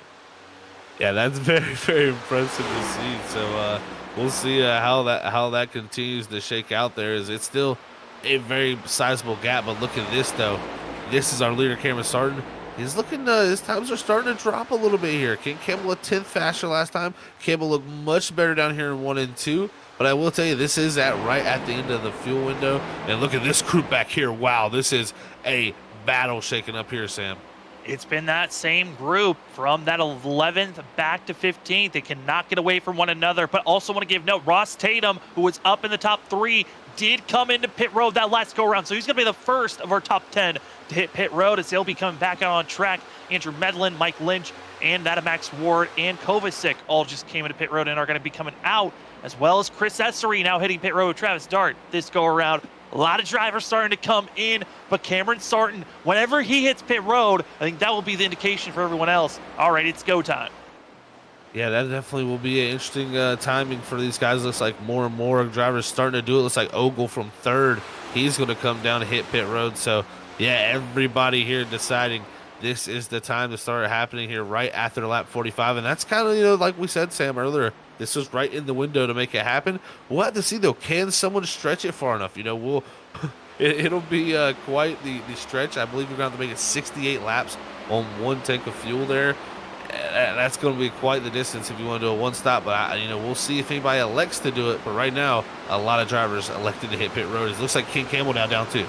Yeah, that's very, very impressive to see. So we'll see how that continues to shake out there. Is it's still a very sizable gap, but look at this though. This is our leader, Cameron Sarton. He's looking, his times are starting to drop a little bit here. Ken Campbell a 10th faster last time. Campbell looked much better down here in 1 and 2. But I will tell you, this is right at the end of the fuel window. And look at this group back here. Wow, this is a battle shaking up here, Sam. It's been that same group from that 11th back to 15th. They cannot get away from one another. But also want to give note, Ross Tatum, who was up in the top 3, did come into pit road that last go around. So he's going to be the first of our top 10 to hit pit road as they'll be coming back out on track. Andrew Medlin, Mike Lynch, and that of Max Ward and Kovacic all just came into pit road and are going to be coming out, as well as Chris Essery now hitting pit road with Travis Dart this go around. A lot of drivers starting to come in, but Cameron Sarton, whenever he hits pit road, I think that will be the indication for everyone else. All right, it's go time. Yeah, that definitely will be an interesting timing for these guys. Looks like more and more drivers starting to do it. Looks like Ogle from 3rd. He's going to come down and hit pit road. So, yeah, everybody here deciding this is the time to start happening here right after lap 45. And that's kind of, like we said, Sam, earlier, this was right in the window to make it happen. We'll have to see, though, can someone stretch it far enough? It'll be quite the stretch. I believe we're going to have to make it 68 laps on 1 tank of fuel there. That's going to be quite the distance if you want to do a 1 stop. But, we'll see if anybody elects to do it. But right now, a lot of drivers elected to hit pit road. It looks like Ken Campbell now down 2.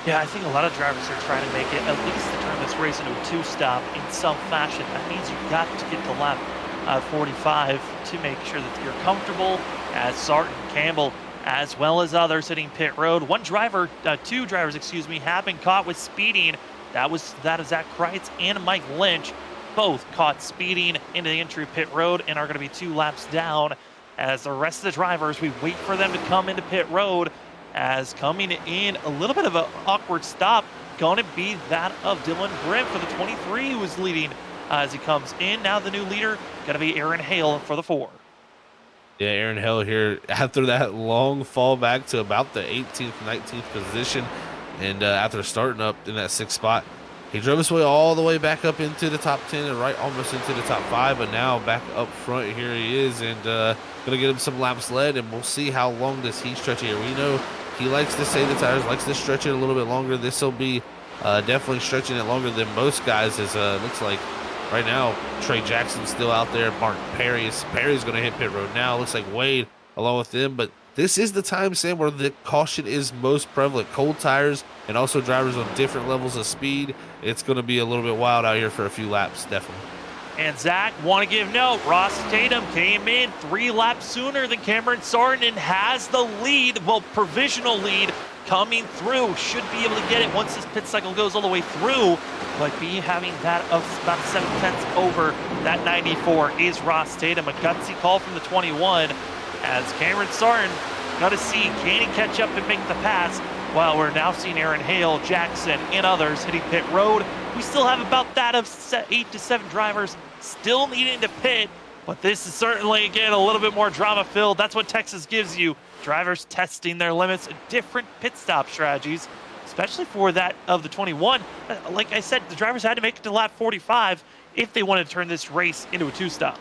Yeah, I think a lot of drivers are trying to make it at least to turn this race into a 2-stop in some fashion. That means you've got to get to lap 45 to make sure that you're comfortable, as Sarton, Campbell, as well as others hitting pit road. 2 drivers, have been caught with speeding. That is Zach Kreitz and Mike Lynch, both caught speeding into the entry pit road and are going to be 2 laps down. As the rest of the drivers, we wait for them to come into pit road. As coming in a little bit of an awkward stop, going to be that of Dylan Grimm for the 23, who is leading as he comes in. Now the new leader going to be Aaron Hale for the 4. Yeah, Aaron Hale here after that long fall back to about the 18th, 19th position. And after starting up in that 6th spot, he drove his way all the way back up into the top 10 and right almost into the top 5. But now back up front, here he is, and going to get him some laps led. And we'll see how long does he stretch here. We know he likes to save the tires, likes to stretch it a little bit longer. This will be definitely stretching it longer than most guys. As looks like right now Trey Jackson's still out there. Martin Perry's going to hit pit road now. Looks like Wade along with them. But this is the time, Sam, where the caution is most prevalent. Cold tires and also drivers on different levels of speed. It's going to be a little bit wild out here for a few laps, definitely. And Zach, want to give note, Ross Tatum came in 3 laps sooner than Cameron Sarton and has the lead, well, provisional lead coming through. Should be able to get it once this pit cycle goes all the way through, but be having that of about 7/10 over that 94 is Ross Tatum. A gutsy call from the 21 as Cameron Sarton got to see, can he catch up and make the pass? While we're now seeing Aaron Hale, Jackson, and others hitting pit road. We still have about that of 8 to 7 drivers still needing to pit, but this is certainly, again, a little bit more drama-filled. That's what Texas gives you. Drivers testing their limits and different pit stop strategies, especially for that of the 21. Like I said, the drivers had to make it to lap 45 if they wanted to turn this race into a 2-stop.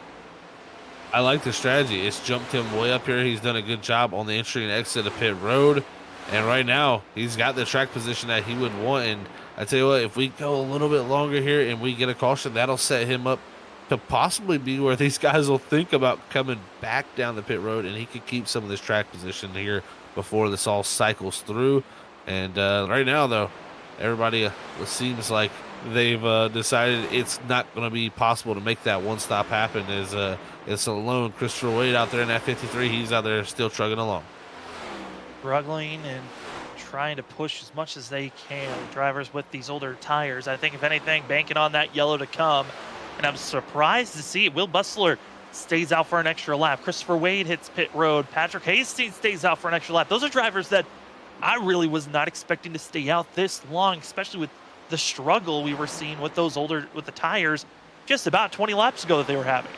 I like the strategy. It's jumped him way up here. He's done a good job on the entry and exit of pit road. And right now, he's got the track position that he would want. And I tell you what, if we go a little bit longer here and we get a caution, that'll set him up to possibly be where these guys will think about coming back down the pit road, and he could keep some of this track position here before this all cycles through. And right now, though, everybody seems like they've decided it's not going to be possible to make that one-stop happen. It's alone Christopher Wade out there in that 53. He's out there still trugging along. Struggling and trying to push as much as they can. Drivers with these older tires, I think, if anything, banking on that yellow to come. And I'm surprised to see Will Bustler stays out for an extra lap. Christopher Wade hits pit road. Patrick Hastings stays out for an extra lap. Those are drivers that I really was not expecting to stay out this long, especially with the struggle we were seeing with those older, with the tires just about 20 laps ago that they were having.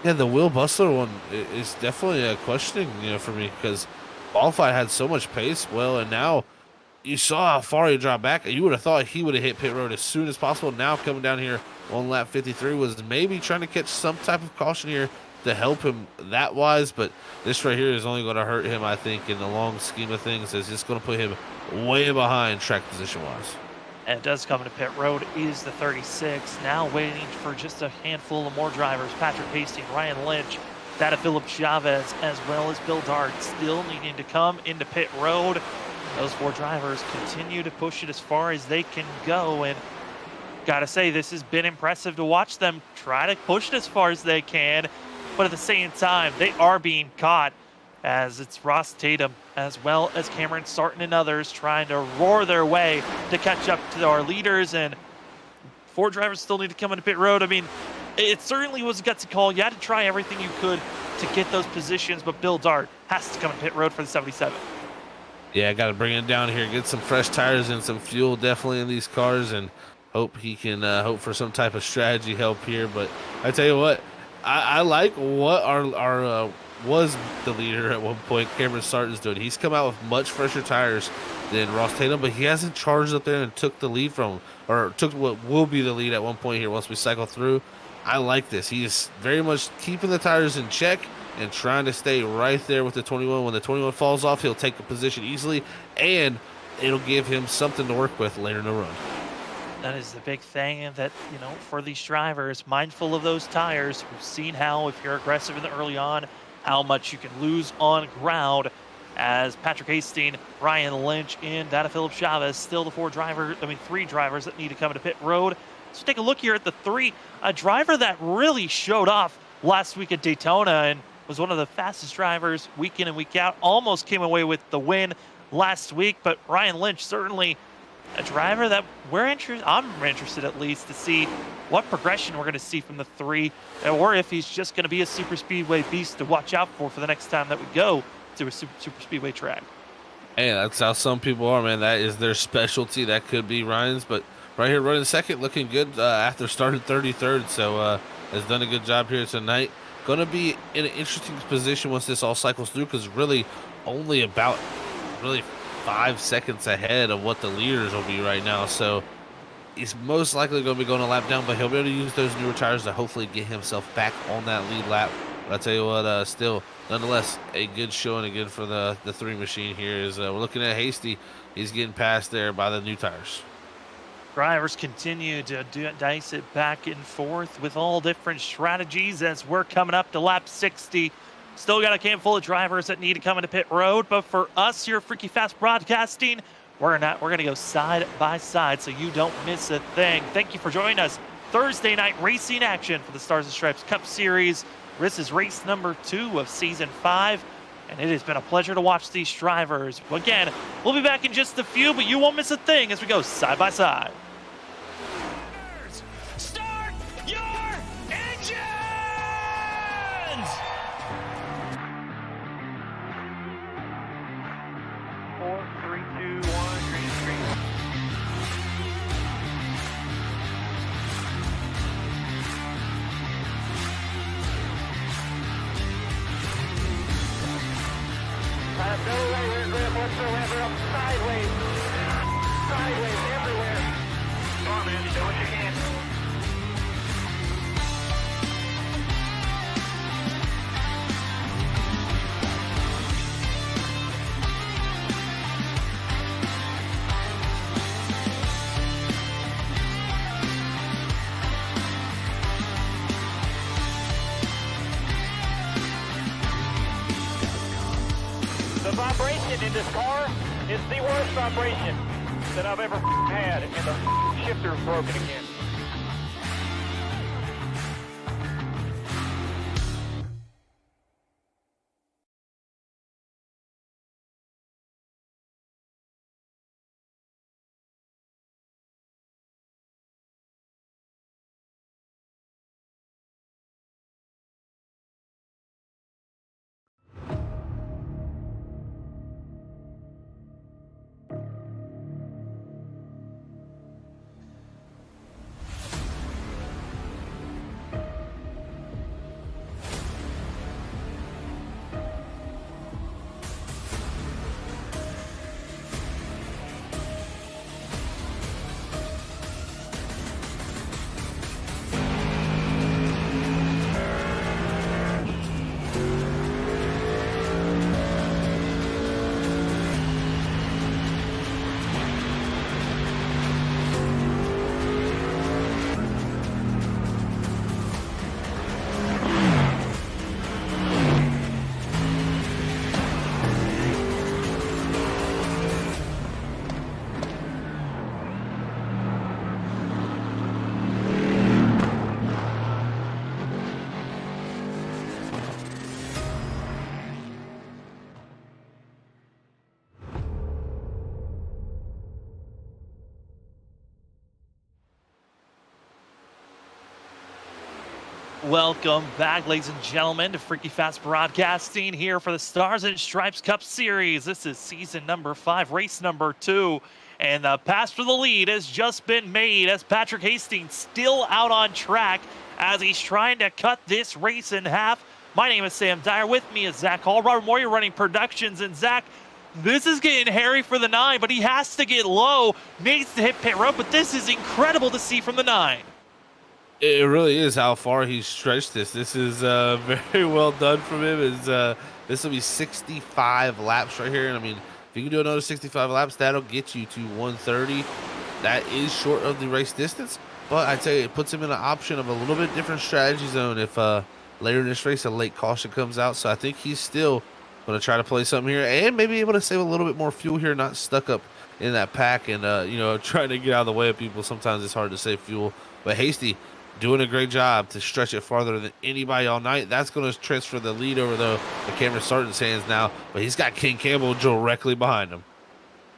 Yeah, the Will Bustler one is definitely a questioning, for me, because qualified had so much pace. Well, and now you saw how far he dropped back. You would have thought he would have hit pit road as soon as possible. Now coming down here on lap 53 was maybe trying to catch some type of caution here to help him that wise, but this right here is only going to hurt him, I think, in the long scheme of things. It's just going to put him way behind track position wise. And it does come into pit road is the 36. Now waiting for just a handful of more drivers. Patrick Hastings, Ryan Lynch, that of Philip Chavez, as well as Bill Dart, still needing to come into pit road. Those 4 drivers continue to push it as far as they can go. And gotta say, this has been impressive to watch them try to push it as far as they can. But at the same time, they are being caught, as it's Ross Tatum as well as Cameron Sarton and others trying to roar their way to catch up to our leaders. And 4 drivers still need to come into pit road. I mean, it certainly was a gutsy call. You had to try everything you could to get those positions, but Bill Dart has to come in pit road for the 77. Yeah, got to bring it down here, get some fresh tires and some fuel definitely in these cars, and hope he can hope for some type of strategy help here. But I tell you what, I like what our was the leader at one point, Cameron Sarton's doing. He's come out with much fresher tires than Ross Tatum, but he hasn't charged up there and took the lead from him, or took what will be the lead at one point here once we cycle through. I like this. He is very much keeping the tires in check and trying to stay right there with the 21. When the 21 falls off, he'll take the position easily, and it'll give him something to work with later in the run. That is the big thing that, for these drivers, mindful of those tires. We've seen how, if you're aggressive in the early on, how much you can lose on ground. As Patrick Hastings, Ryan Lynch, and Data Philip Chavez, still the 3 drivers that need to come into pit road. So take a look here at the 3. A driver that really showed off last week at Daytona and was one of the fastest drivers week in and week out. Almost came away with the win last week, but Ryan Lynch certainly a driver that I'm interested at least to see what progression we're going to see from the 3, or if he's just going to be a super speedway beast to watch out for the next time that we go to a super speedway track. Hey, that's how some people are, man. That is their specialty. That could be Ryan's, but right here running second, looking good after starting 33rd, so has done a good job here tonight. Going to be in an interesting position once this all cycles through, because really only about 5 seconds ahead of what the leaders will be right now. So he's most likely going to be going a lap down, but he'll be able to use those newer tires to hopefully get himself back on that lead lap. But I tell you what, still, nonetheless, a good showing again for the 3 machine here. Is we're looking at Hasty. He's getting passed there by the new tires. Drivers continue to dice it back and forth with all different strategies as we're coming up to lap 60. Still got a can full of drivers that need to come into pit road, but for us here at Freaky Fast Broadcasting, we're going to go side by side so you don't miss a thing. Thank you for joining us Thursday night racing action for the Stars and Stripes Cup Series. This is race number 2 of season 5, and it has been a pleasure to watch these drivers. Again, we'll be back in just a few, but you won't miss a thing as we go side by side. Start your engines! 4, 3, 2, 1, green screen. No rear grip whatsoever, up sideways. Sideways everywhere. Come on, man, do what you can. The vibration in this car is the worst vibration that I've ever had, and the shifter's broken again. Welcome back, ladies and gentlemen, to Freaky Fast Broadcasting here for the Stars and Stripes Cup Series. This is season number 5, race number 2, and the pass for the lead has just been made as Patrick Hastings still out on track as he's trying to cut this race in half. My name is Sam Dyer. With me is Zach Hall, Robert Moyer running productions, and Zach, this is getting hairy for the 9, but he has to get low, needs to hit pit road, but this is incredible to see from the 9. It really is how far he's stretched this. This is very well done from him. This will be 65 laps right here. And I mean, if you can do another 65 laps, that'll get you to 130. That is short of the race distance, but I'd say it puts him in an option of a little bit different strategy zone if later in this race a late caution comes out. So I think he's still going to try to play something here and maybe able to save a little bit more fuel here, not stuck up in that pack and, trying to get out of the way of people. Sometimes it's hard to save fuel. But Hasty doing a great job to stretch it farther than anybody all night. That's going to transfer the lead over, though. The camera's starting his hands now, but he's got Ken Campbell directly behind him.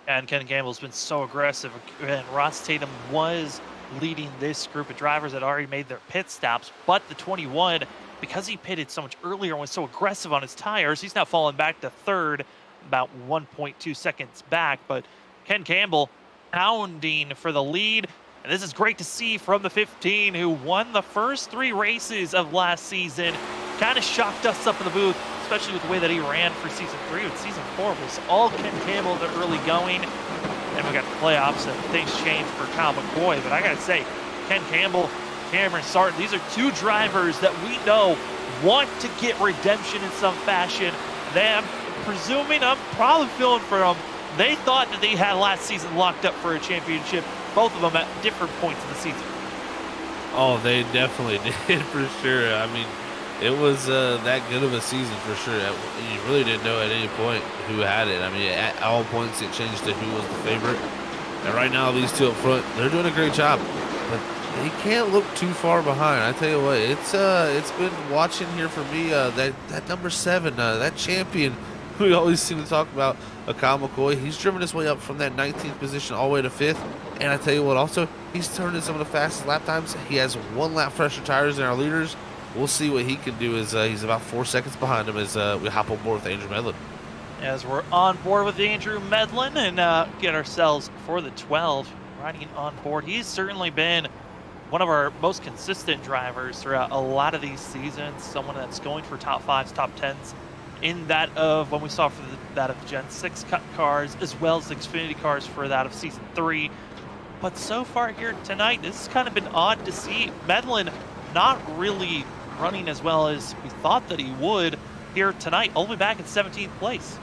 And Ken Campbell's been so aggressive, and Ross Tatum was leading this group of drivers that already made their pit stops, but the 21, because he pitted so much earlier and was so aggressive on his tires, he's now fallen back to third, about 1.2 seconds back, but Ken Campbell pounding for the lead. And this is great to see from the 15 who won the first 3 races of last season. Kind of shocked us up in the booth, especially with the way that he ran for season 3. But season 4 was all Ken Campbell in the early going. And we got the playoffs and things changed for Kyle McCoy. But I got to say, Ken Campbell, Cameron Sarton, these are 2 drivers that we know want to get redemption in some fashion. I'm presuming, I'm probably feeling for them. They thought that they had last season locked up for a championship. Both of them at different points in the season. Oh, they definitely did for sure. I mean, it was that good of a season for sure. You really didn't know at any point who had it. I mean, at all points it changed to who was the favorite. And right now, these 2 up front, they're doing a great job. But he can't look too far behind. I tell you what, it's been watching here for me. That number 7, that champion we always seem to talk about, Kyle McCoy. He's driven his way up from that 19th position all the way to 5th. And I tell you what, also he's turned in some of the fastest lap times. He has 1 lap fresher tires than our leaders. We'll see what he can do. As he's about 4 seconds behind him as we hop on board with Andrew Medlin. As we're on board with Andrew Medlin and get ourselves for the 12 riding on board. He's certainly been one of our most consistent drivers throughout a lot of these seasons, someone that's going for top 5s, top 10s in that of when we saw for that of the Gen 6 Cup cars, as well as the Xfinity cars for that of Season 3. But so far here tonight, this has kind of been odd to see Medlin not really running as well as we thought that he would here tonight, all the way back in 17th place.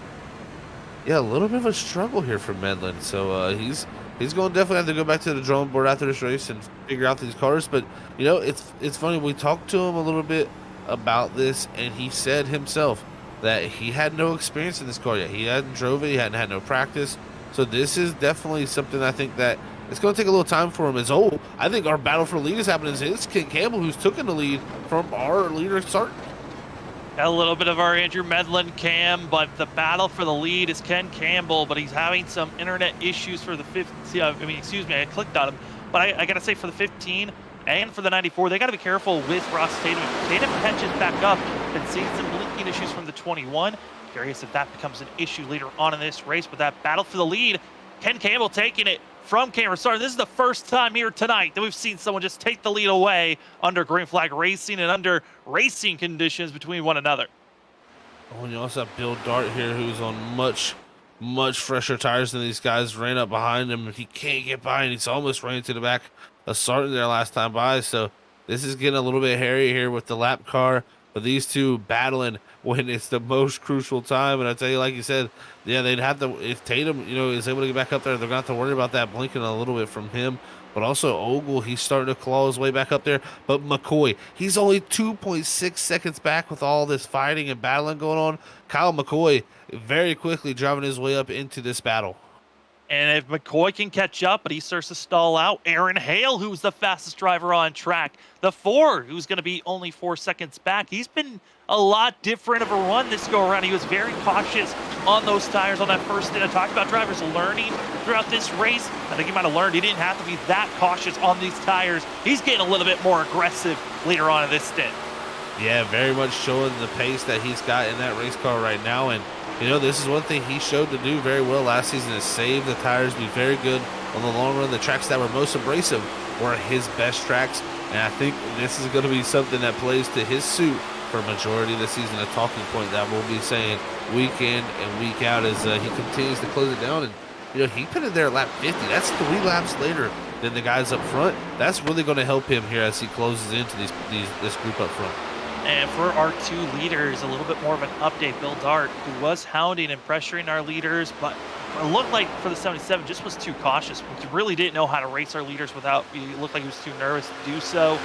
Yeah, a little bit of a struggle here for Medlin. So he's going to definitely have to go back to the drawing board after this race and figure out these cars. But, you know, it's funny. We talked to him a little bit about this, and he said himself that he had no experience in this car yet. He hadn't drove it. He hadn't had no practice. So this is definitely something I think that it's going to take a little time for him. I think our battle for lead is happening. It's Ken Campbell who's taken the lead from our leader start. A little bit of our Andrew Medlin cam, but the battle for the lead is Ken Campbell, but he's having some internet issues for the 15. Excuse me, I clicked on him. But I got to say, for the 15 and for the 94, they got to be careful with Ross Tatum. If Tatum catches back up, been seeing some blinking issues from the 21. Curious if that becomes an issue later on in this race, but that battle for the lead, Ken Campbell taking it from Cameron Starr. This is the first time here tonight that we've seen someone just take the lead away under green flag racing and under racing conditions between one another. Oh, and you also have Bill Dart here, who's on much fresher tires than these guys. Ran up behind him. He can't get by, and he's almost ran to the back of Sarton there last time by. So this is getting a little bit hairy here with the lap car. But these two battling when it's the most crucial time. And I tell you, like you said, yeah, they'd have to, if Tatum, is able to get back up there, they're going to have to worry about that blinking a little bit from him. But also Ogle, he's starting to claw his way back up there. But McCoy, he's only 2.6 seconds back with all this fighting and battling going on. Kyle McCoy very quickly driving his way up into this battle. And if McCoy can catch up, but he starts to stall out, Aaron Hale, who's the fastest driver on track, the 4, who's going to be only 4 seconds back. He's been a lot different of a run this go around. He was very cautious on those tires on that first stint. I talked about drivers learning throughout this race. I think he might have learned he didn't have to be that cautious on these tires. He's getting a little bit more aggressive later on in this stint. Yeah, very much showing the pace that he's got in that race car right now. And this is one thing he showed to do very well last season, is save the tires, be very good on the long run. The tracks that were most abrasive were his best tracks, and I think this is going to be something that plays to his suit for a majority of the season, a talking point that we'll be saying week in and week out as he continues to close it down. And, he put it there at lap 50. That's 3 laps later than the guys up front. That's really going to help him here as he closes into this group up front. And for our 2 leaders, a little bit more of an update. Bill Dart, who was hounding and pressuring our leaders, but it looked like for the 77 just was too cautious. We really didn't know how to race our leaders without, he looked like he was too nervous to do so.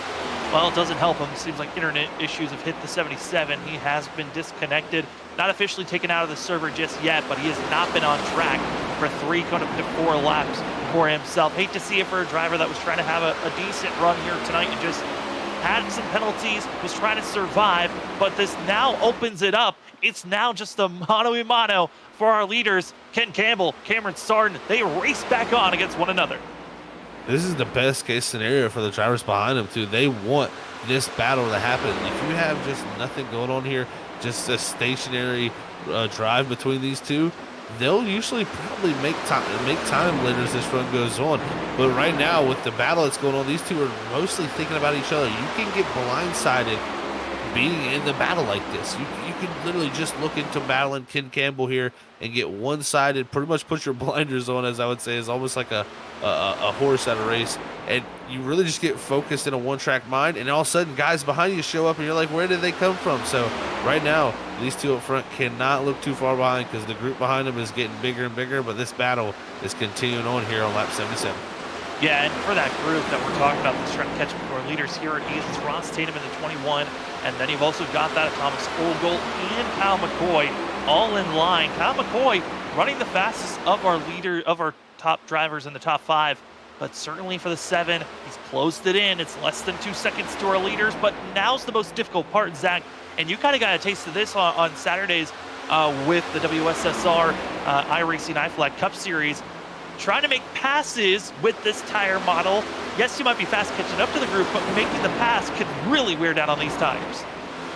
Well, it doesn't help him. It seems like internet issues have hit the 77. He has been disconnected, not officially taken out of the server just yet, but he has not been on track for 3 going up to 4 laps for himself. Hate to see it for a driver that was trying to have a decent run here tonight and just had some penalties, was trying to survive, but this now opens it up. It's now just a mano-a-mano for our leaders, Ken Campbell, Cameron Sarton. They race back on against one another. This is the best case scenario for the drivers behind them, too. They want this battle to happen. If you have just nothing going on here, just a stationary drive between these two, they'll usually probably make time later as this run goes on. But right now, with the battle that's going on, these two are mostly thinking about each other. You can get blindsided being in the battle like this. You can literally just look into battling Ken Campbell here and get one-sided, pretty much put your blinders on, as I would say, is almost like a horse at a race. And you really just get focused in a one-track mind, and all of a sudden guys behind you show up and you're like, where did they come from? So right now, these two up front cannot look too far behind because the group behind them is getting bigger and bigger, but this battle is continuing on here on lap 77. Yeah, and for that group that we're talking about that's trying to catch up to our leaders here at East, it's Ross Tatum in the 21, and then you've also got that of Thomas Ogle and Kyle McCoy all in line. Kyle McCoy running the fastest of our top drivers in the top 5, but certainly for the 7, he's closed it in. It's less than 2 seconds to our leaders, but now's the most difficult part, Zach. And you kind of got a taste of this on Saturdays with the WSSR iRacing iFlag Cup Series. Trying to make passes with this tire model. Yes, you might be fast catching up to the group, but making the pass could really wear down on these tires.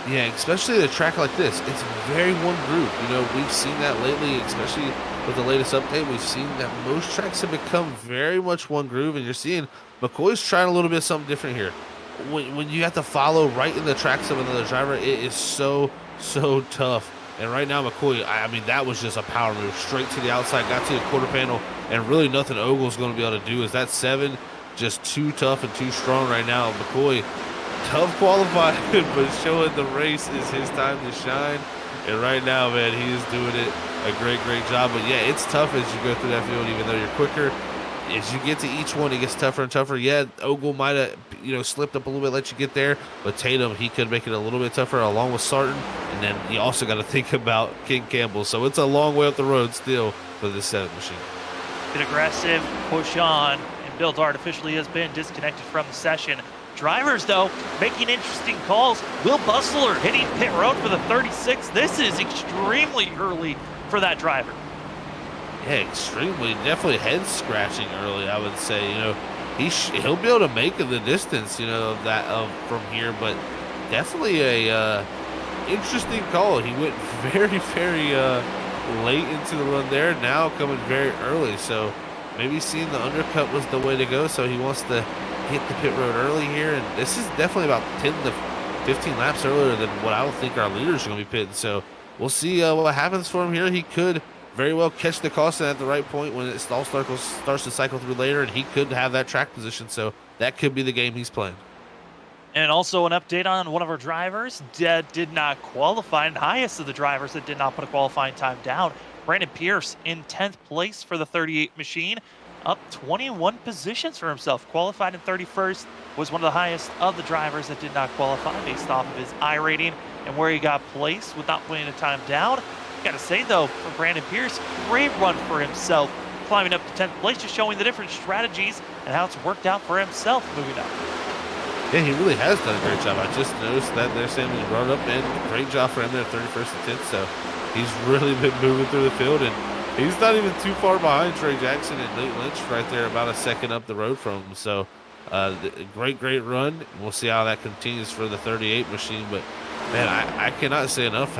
Yeah, especially at a track like this. It's very one group. You know, we've seen that lately, especially with the latest update. We've seen that most tracks have become very much one groove, and you're seeing McCoy's trying a little bit something different here. When you have to follow right in the tracks of another driver, it is so tough. And right now, McCoy, I mean, that was just a power move. Straight to the outside, got to the quarter panel, and really nothing Ogle's going to be able to do. Is that 7 just too tough and too strong right now? McCoy, tough qualifying, but showing the race is his time to shine. And right now, man, he is doing it a great job. But yeah, it's tough as you go through that field, even though you're quicker. As you get to each one, it gets tougher and tougher. Yeah, Ogle might have, slipped up a little bit, let you get there. But Tatum, he could make it a little bit tougher along with Sarton. And then you also got to think about King Campbell. So it's a long way up the road still for this 7 machine. Get aggressive, push on, and Bill Dart officially has been disconnected from the session. Drivers, though, making interesting calls. Will Bustler hitting pit road for the 36. This is extremely early for that driver. Yeah, extremely, definitely head scratching early, I would say. He'll be able to make the distance, from here, but definitely a interesting call. He went very late into the run there, now coming very early. So maybe seeing the undercut was the way to go. So he wants to hit the pit road early here, and this is definitely about 10 to 15 laps earlier than what I would think our leaders are going to be pitting. So we'll see what happens for him here. He could very well catch the caution at the right point when it all starts to cycle through later, and he could have that track position. So that could be the game he's playing. And also an update on one of our drivers that did not qualify, and highest of the drivers that did not put a qualifying time down. Brandon Pierce in 10th place for the 38 machine, up 21 positions for himself. Qualified in 31st, was one of the highest of the drivers that did not qualify based off of his I rating and where he got placed without putting a time down. Gotta say though, for Brandon Pierce, great run for himself, climbing up to 10th place, just showing the different strategies and how it's worked out for himself moving up. Yeah, he really has done a great job. I just noticed that there, Sam, he brought up, and great job for him there, 31st and 10th. So he's really been moving through the field, and he's not even too far behind Trey Jackson and Nate Lynch right there, about a second up the road from him. So great run. We'll see how that continues for the 38 machine. But man, I cannot say enough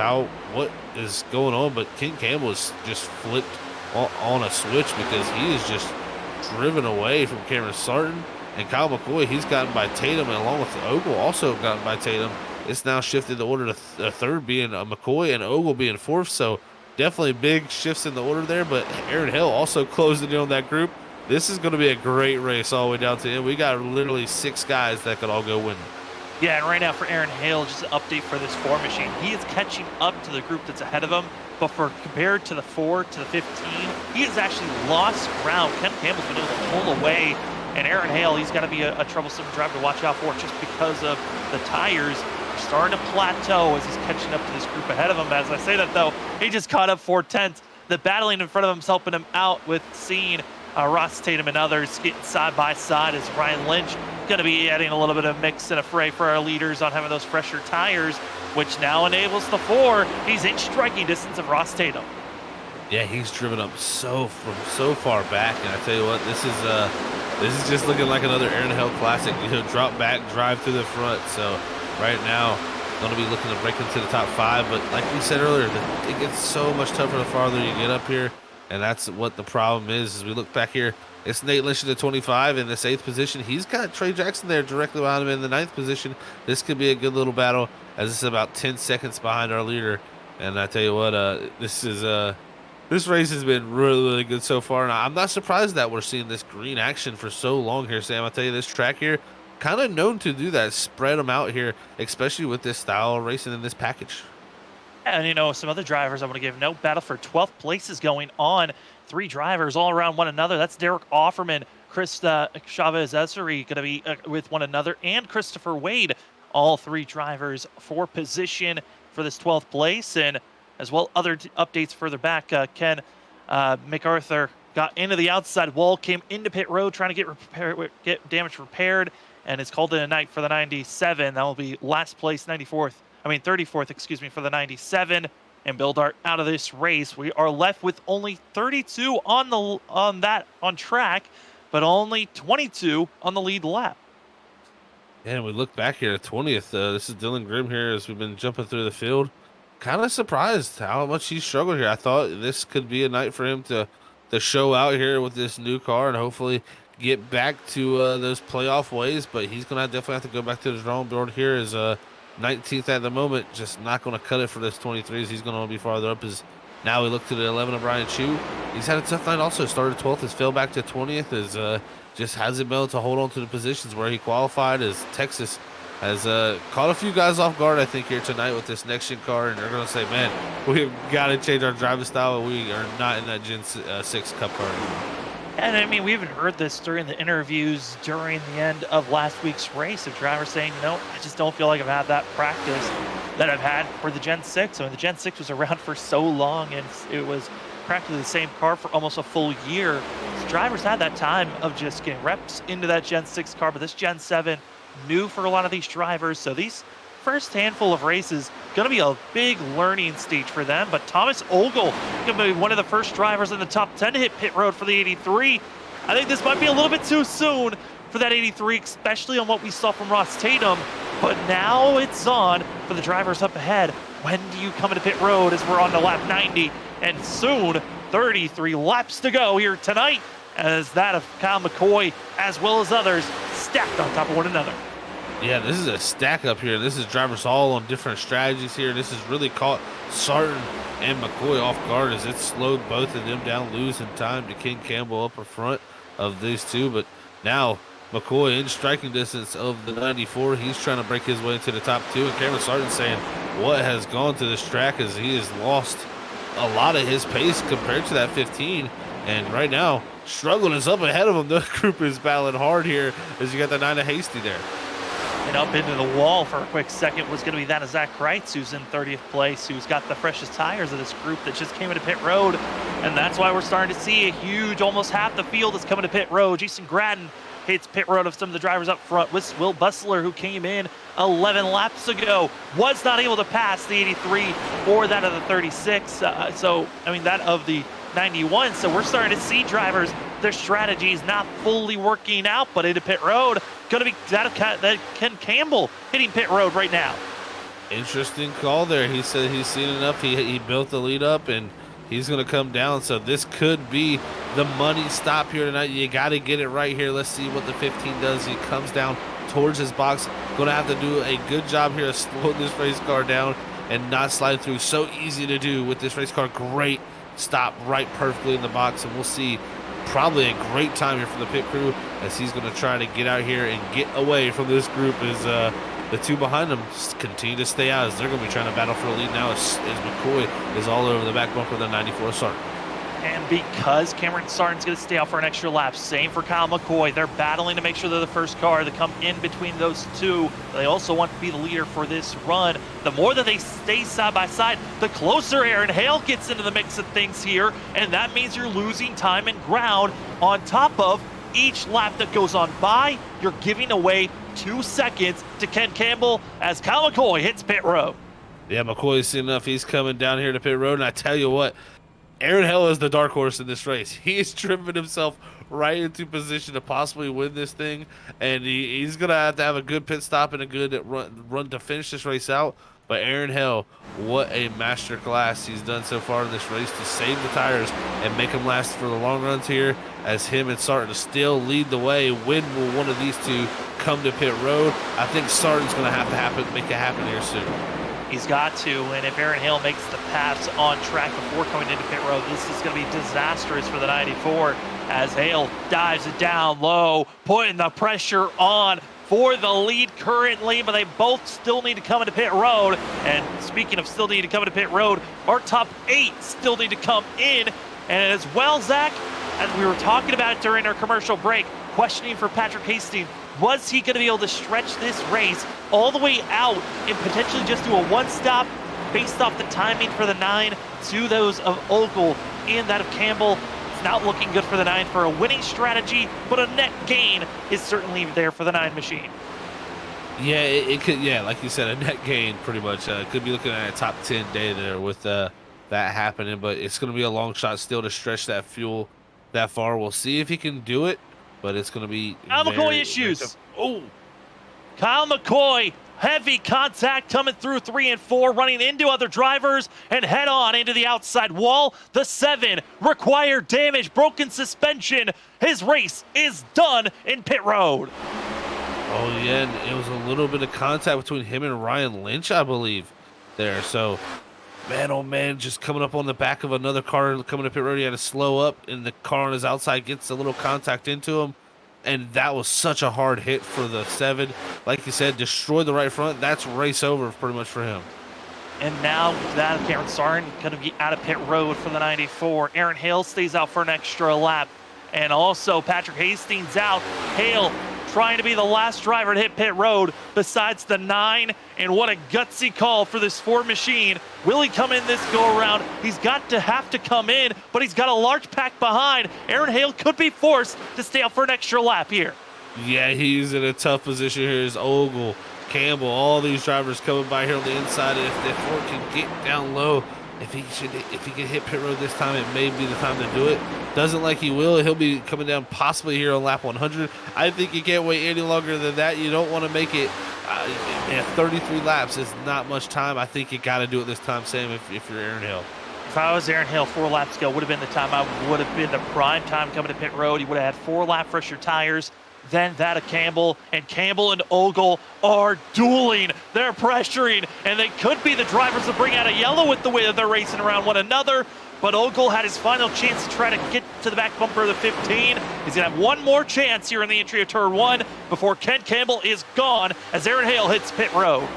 what is going on. But King Campbell is just flipped on a switch, because he is just driven away from Cameron Sarton. And Kyle McCoy, he's gotten by Tatum, and along with Ogle, also gotten by Tatum. It's now shifted the order to third, being McCoy, and Ogle being fourth. So definitely big shifts in the order there. But Aaron Hill also closing in on that group. This is going to be a great race all the way down to the end. We got literally 6 guys that could all go win. Yeah, and right now for Aaron Hale, just an update for this 4 machine. He is catching up to the group that's ahead of him, but compared to the 4 to the 15, he has actually lost ground. Ken Campbell's been able to pull away, and Aaron Hale, he's got to be a troublesome driver to watch out for just because of the tires. They're starting to plateau as he's catching up to this group ahead of him. As I say that, though, he just caught up 4/10. The battling in front of him is helping him out with seeing Ross Tatum and others getting side by side, as Ryan Lynch going to be adding a little bit of mix and a fray for our leaders on having those fresher tires, which now enables the 4. He's in striking distance of Ross Tatum. Yeah, he's driven up so far back, and I tell you what, this is just looking like another Aaron Hill classic. Drop back, drive to the front. So right now, going to be looking to break into the top 5. But like we said earlier, it gets so much tougher the farther you get up here. And that's what the problem is. As we look back here, it's Nate Lynch in the 25 in this 8th position. He's got Trey Jackson there directly behind him in the 9th position. This could be a good little battle, as this is about 10 seconds behind our leader. And I tell you what, this race has been really good so far. And I'm not surprised that we're seeing this green action for so long here, Sam. I tell you, this track here, kind of known to do that, spread them out here, especially with this style of racing in this package. And, some other drivers I want to give note. Battle for 12th place is going on. 3 drivers all around one another. That's Derek Offerman, Chris Chavez-Essery going to be with one another, and Christopher Wade. All 3 drivers for position for this 12th place. And as well, other updates further back, Ken MacArthur got into the outside wall, came into pit road trying to get damage repaired, and is called in a night for the 97. That will be last place, 34th, excuse me, for the 97. And Bill Dart out of this race. We are left with only 32 on track, but only 22 on the lead lap. And we look back here at 20th. This is Dylan Grimm here as we've been jumping through the field. Kind of surprised how much he struggled here. I thought this could be a night for him to show out here with this new car and hopefully get back to those playoff ways. But he's going to definitely have to go back to the drawing board here as 19th at the moment. Just not going to cut it for this 23s. He's going to be farther up. As now we look to the 11 of Brian Chu. He's had a tough night also. Started 12th, has fell back to 20th. As just hasn't been able to hold on to the positions where he qualified. As Texas has caught a few guys off guard, I think, here tonight with this next-gen car. And they're going to say, man, we've got to change our driving style. We are not in that Gen 6 Cup car anymore. And I mean, we even heard this during the interviews during the end of last week's race of drivers saying, I just don't feel like I've had that practice that I've had for the Gen 6. I mean, the Gen 6 was around for so long, and it was practically the same car for almost a full year. So drivers had that time of just getting reps into that Gen 6 car, but this Gen 7, new for a lot of these drivers. So these first handful of races going to be a big learning stage for them. But Thomas Ogle going to be one of the first drivers in the top 10 to hit pit road for the 83. I think this might be a little bit too soon for that 83, especially on what we saw from Ross Tatum. But now it's on for the drivers up ahead. When do you come into pit road as we're on to lap 90? And soon, 33 laps to go here tonight, as that of Kyle McCoy, as well as others, stacked on top of one another. Yeah, this is a stack up here. This is drivers all on different strategies here. This has really caught Sarton and McCoy off guard as it slowed both of them down, losing time to Ken Campbell up in front of these two. But now McCoy in striking distance of the 94. He's trying to break his way into the top two. And Cameron Sarton saying what has gone to this track as he has lost a lot of his pace compared to that 15. And right now, struggling is up ahead of him. The group is battling hard here as you got the 9 of Hasty there. And up into the wall for a quick second was going to be that of Zach Kreitz, who's in 30th place, who's got the freshest tires of this group that just came into pit road. And that's why we're starting to see a huge, almost half the field is coming to pit road. Jason Gratton hits pit road of some of the drivers up front. With Will Bustler, who came in 11 laps ago, was not able to pass the 83 or that of the 36. That of the 91. So we're starting to see drivers, their strategies not fully working out, but into pit road. Going to be that Ken Campbell hitting pit road right now. Interesting call there. He said he's seen enough. He built the lead up, and he's going to come down. So this could be the money stop here tonight. You got to get it right here. Let's see what the 15 does. He comes down towards his box. Going to have to do a good job here of slowing this race car down and not slide through. So easy to do with this race car. Great stop right perfectly in the box, and we'll see probably a great time here for the pit crew as he's going to try to get out here and get away from this group as the two behind him continue to stay out as they're going to be trying to battle for a lead now as McCoy is all over the back bumper of the 94 Sarton. And because Cameron Sarton's going to stay out for an extra lap, same for Kyle McCoy. They're battling to make sure they're the first car to come in between those two. They also want to be the leader for this run. The more that they stay side by side, the closer Aaron Hale gets into the mix of things here. And that means you're losing time and ground. On top of each lap that goes on by, you're giving away 2 seconds to Ken Campbell as Kyle McCoy hits pit road. Yeah, McCoy's seen enough. He's coming down here to pit road, and I tell you what, Aaron Hale is the dark horse in this race. He is driven himself right into position to possibly win this thing, and he's going to have a good pit stop and a good run to finish this race out. But Aaron Hale, what a master class he's done so far in this race to save the tires and make them last for the long runs here as him and Sarton still lead the way. When will one of these two come to pit road? I think Sarton's going to have to make it happen here soon. He's got to, and if Aaron Hale makes the pass on track before coming into pit road, this is going to be disastrous for the 94 as Hale dives it down low, putting the pressure on for the lead currently, but they both still need to come into pit road. And speaking of still need to come into pit road, our top 8 still need to come in. And as well, Zach, as we were talking about it during our commercial break, questioning for Patrick Hastings, was he going to be able to stretch this race all the way out and potentially just do a one-stop based off the timing for the 9 to those of Ogle and that of Campbell? It's not looking good for the 9 for a winning strategy, but a net gain is certainly there for the 9 machine. Yeah, it could. Yeah, like you said, a net gain pretty much. Could be looking at a top 10 day there with that happening, but it's going to be a long shot still to stretch that fuel that far. We'll see if he can do it, but it's going to be Kyle McCoy issues. Oh, Kyle McCoy, heavy contact coming through 3 and 4, running into other drivers and head on into the outside wall. The 7 required damage, broken suspension. His race is done in pit road. Oh, yeah, and it was a little bit of contact between him and Ryan Lynch, I believe, there. So, man, oh, man, just coming up on the back of another car coming to pit road. He had to slow up, and the car on his outside gets a little contact into him. And that was such a hard hit for the 7. Like you said, destroyed the right front. That's race over pretty much for him. And now that Cameron Sarn going to be out of pit road for the 94. Aaron Hale stays out for an extra lap. And also Patrick Hastings out. Hale trying to be the last driver to hit pit road besides the 9. And what a gutsy call for this Ford machine. Will he come in this go around? He's got to have to come in, but he's got a large pack behind. Aaron Hale could be forced to stay out for an extra lap here. Yeah, he's in a tough position here. Is Ogle, Campbell, all these drivers coming by here on the inside. If Ford can get down low, if he can hit pit road this time, it may be the time to do it. Doesn't like he will. He'll be coming down possibly here on lap 100. I think you can't wait any longer than that. You don't want to make it. 33 laps is not much time. I think you got to do it this time, Sam, if you're Aaron Hill. If I was Aaron Hill, 4 laps ago would have been the time. I would have been the prime time coming to pit road. He would have had 4 lap fresher tires. Then that of Campbell, and Campbell and Ogle are dueling. They're pressuring, and they could be the drivers to bring out a yellow with the way that they're racing around one another. But Ogle had his final chance to try to get to the back bumper of the 15. He's going to have one more chance here in the entry of turn 1 before Ken Campbell is gone as Aaron Hale hits pit road.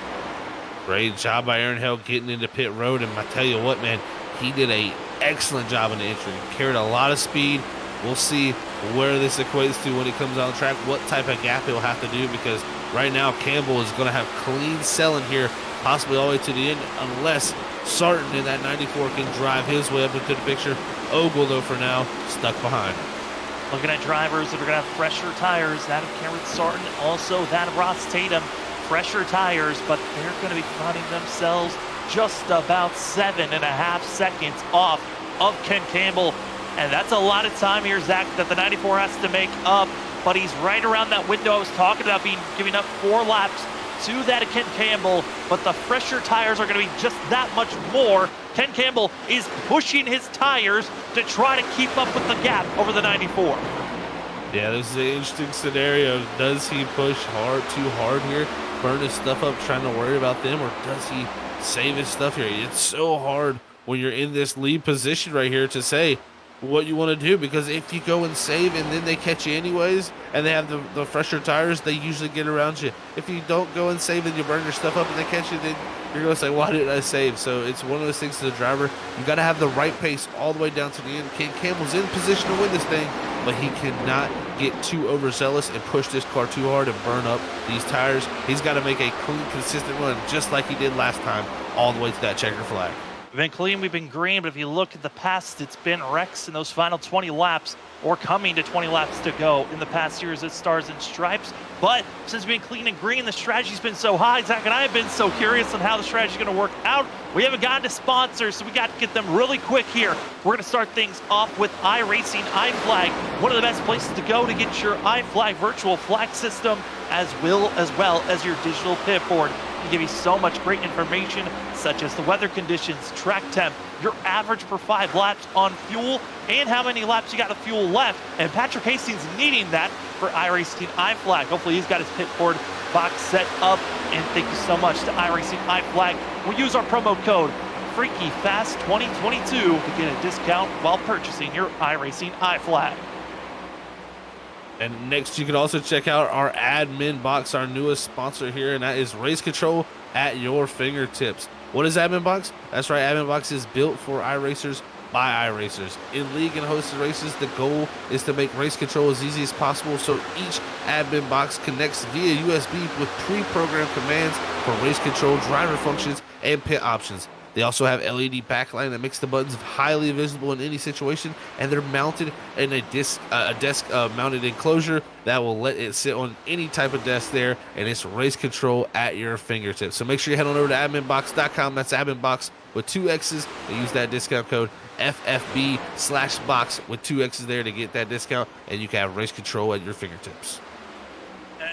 Great job by Aaron Hale getting into pit road, and I tell you what, man, he did an excellent job in the entry. Carried a lot of speed. We'll see where this equates to when he comes on the track, what type of gap he'll have to do, because right now Campbell is going to have clean selling here, possibly all the way to the end, unless Sarton in that 94 can drive his way up into the picture. Ogle, though, for now, stuck behind. Looking at drivers that are going to have fresher tires, that of Cameron Sarton, also that of Ross Tatum, fresher tires, but they're going to be finding themselves just about 7.5 seconds off of Ken Campbell. And that's a lot of time here, Zach, that the 94 has to make up. But he's right around that window I was talking about, giving up 4 laps to that of Ken Campbell. But the fresher tires are going to be just that much more. Ken Campbell is pushing his tires to try to keep up with the gap over the 94. Yeah, this is an interesting scenario. Does he push too hard here, burn his stuff up, trying to worry about them, or does he save his stuff here? It's so hard when you're in this lead position right here to say what you want to do, because if you go and save and then they catch you anyways and they have the fresher tires, they usually get around you. If you don't go and save and you burn your stuff up and they catch you, then you're going to say, why didn't I save? So it's one of those things to the driver. You got to have the right pace all the way down to the end. Ken Campbell's in position to win this thing, but he cannot get too overzealous and push this car too hard and burn up these tires. He's got to make a clean, consistent run just like he did last time, all the way to that checker flag. We've been clean, we've been green, but if you look at the past, it's been wrecks in those final 20 laps or coming to 20 laps to go in the past years at Stars and Stripes. But since we've been clean and green, the strategy's been so high. Zach and I have been so curious on how the strategy's going to work out. We haven't gotten to sponsors, so we got to get them really quick here. We're going to start things off with iRacing iFlag, one of the best places to go to get your iFlag virtual flag system, as well as your digital pit board. They give you so much great information, such as the weather conditions, track temp, your average per 5 laps on fuel, and how many laps you got of fuel left. And Patrick Hastings needing that for iRacing iFlag. Hopefully he's got his pit board box set up. And thank you so much to iRacing iFlag. We'll use our promo code FreakyFast2022 to get a discount while purchasing your iRacing iFlag. And next, you can also check out our admin box, our newest sponsor here, and that is Race Control at your fingertips. What is admin box? That's right, admin box is built for iRacers by iRacers. In league and hosted races, the goal is to make race control as easy as possible, so each admin box connects via USB with pre-programmed commands for race control, driver functions, and pit options. They also have LED backlighting that makes the buttons highly visible in any situation, and they're mounted in a desk mounted enclosure that will let it sit on any type of desk there, and it's race control at your fingertips. So make sure you head on over to adminbox.com. That's adminbox with 2 X's, and use that discount code FFB/box with 2 X's there to get that discount, and you can have race control at your fingertips.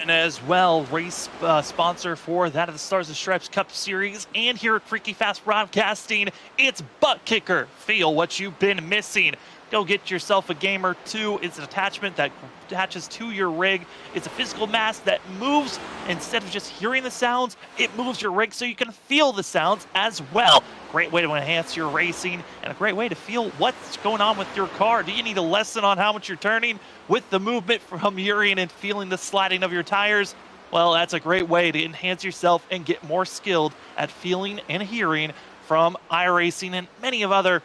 And as well, race sponsor for that of the Stars and Stripes Cup Series, and here at Freaky Fast Broadcasting, it's ButtKicker. Feel what you've been missing. Go get yourself a Gamer 2. It's an attachment that attaches to your rig. It's a physical mask that moves. Instead of just hearing the sounds, it moves your rig so you can feel the sounds as well. Great way to enhance your racing, and a great way to feel what's going on with your car. Do you need a lesson on how much you're turning with the movement from hearing and feeling the sliding of your tires? Well, that's a great way to enhance yourself and get more skilled at feeling and hearing from iRacing and many of other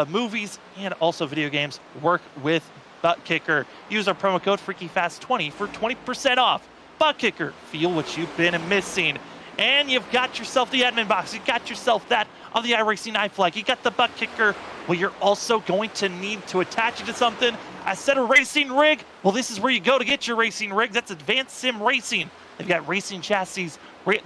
movies and also video games. Work with ButtKicker. Use our promo code FreakyFast20 for 20% off. ButtKicker, feel what you've been missing. And you've got yourself the admin box. You got yourself that of the iRacing iFlag. You got the ButtKicker. Well, you're also going to need to attach it to something. I said a racing rig. Well, this is where you go to get your racing rig. That's Advanced Sim Racing. They've got racing chassis,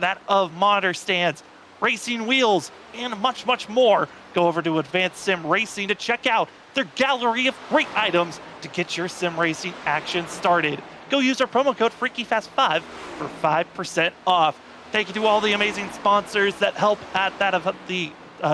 that of monitor stands, racing wheels, and much, much more. Go over to Advanced Sim Racing to check out their gallery of great items to get your sim racing action started. Go use our promo code FreakyFast5 for 5% off. Thank you to all the amazing sponsors that help at that of the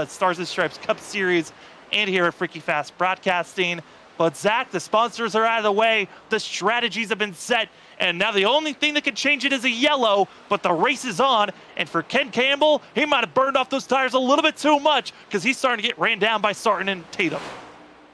Stars and Stripes Cup Series and here at Freaky Fast Broadcasting. But Zach, the sponsors are out of the way. The strategies have been set. And now the only thing that can change it is a yellow, but the race is on. And for Ken Campbell, he might have burned off those tires a little bit too much because he's starting to get ran down by Sarton and Tatum.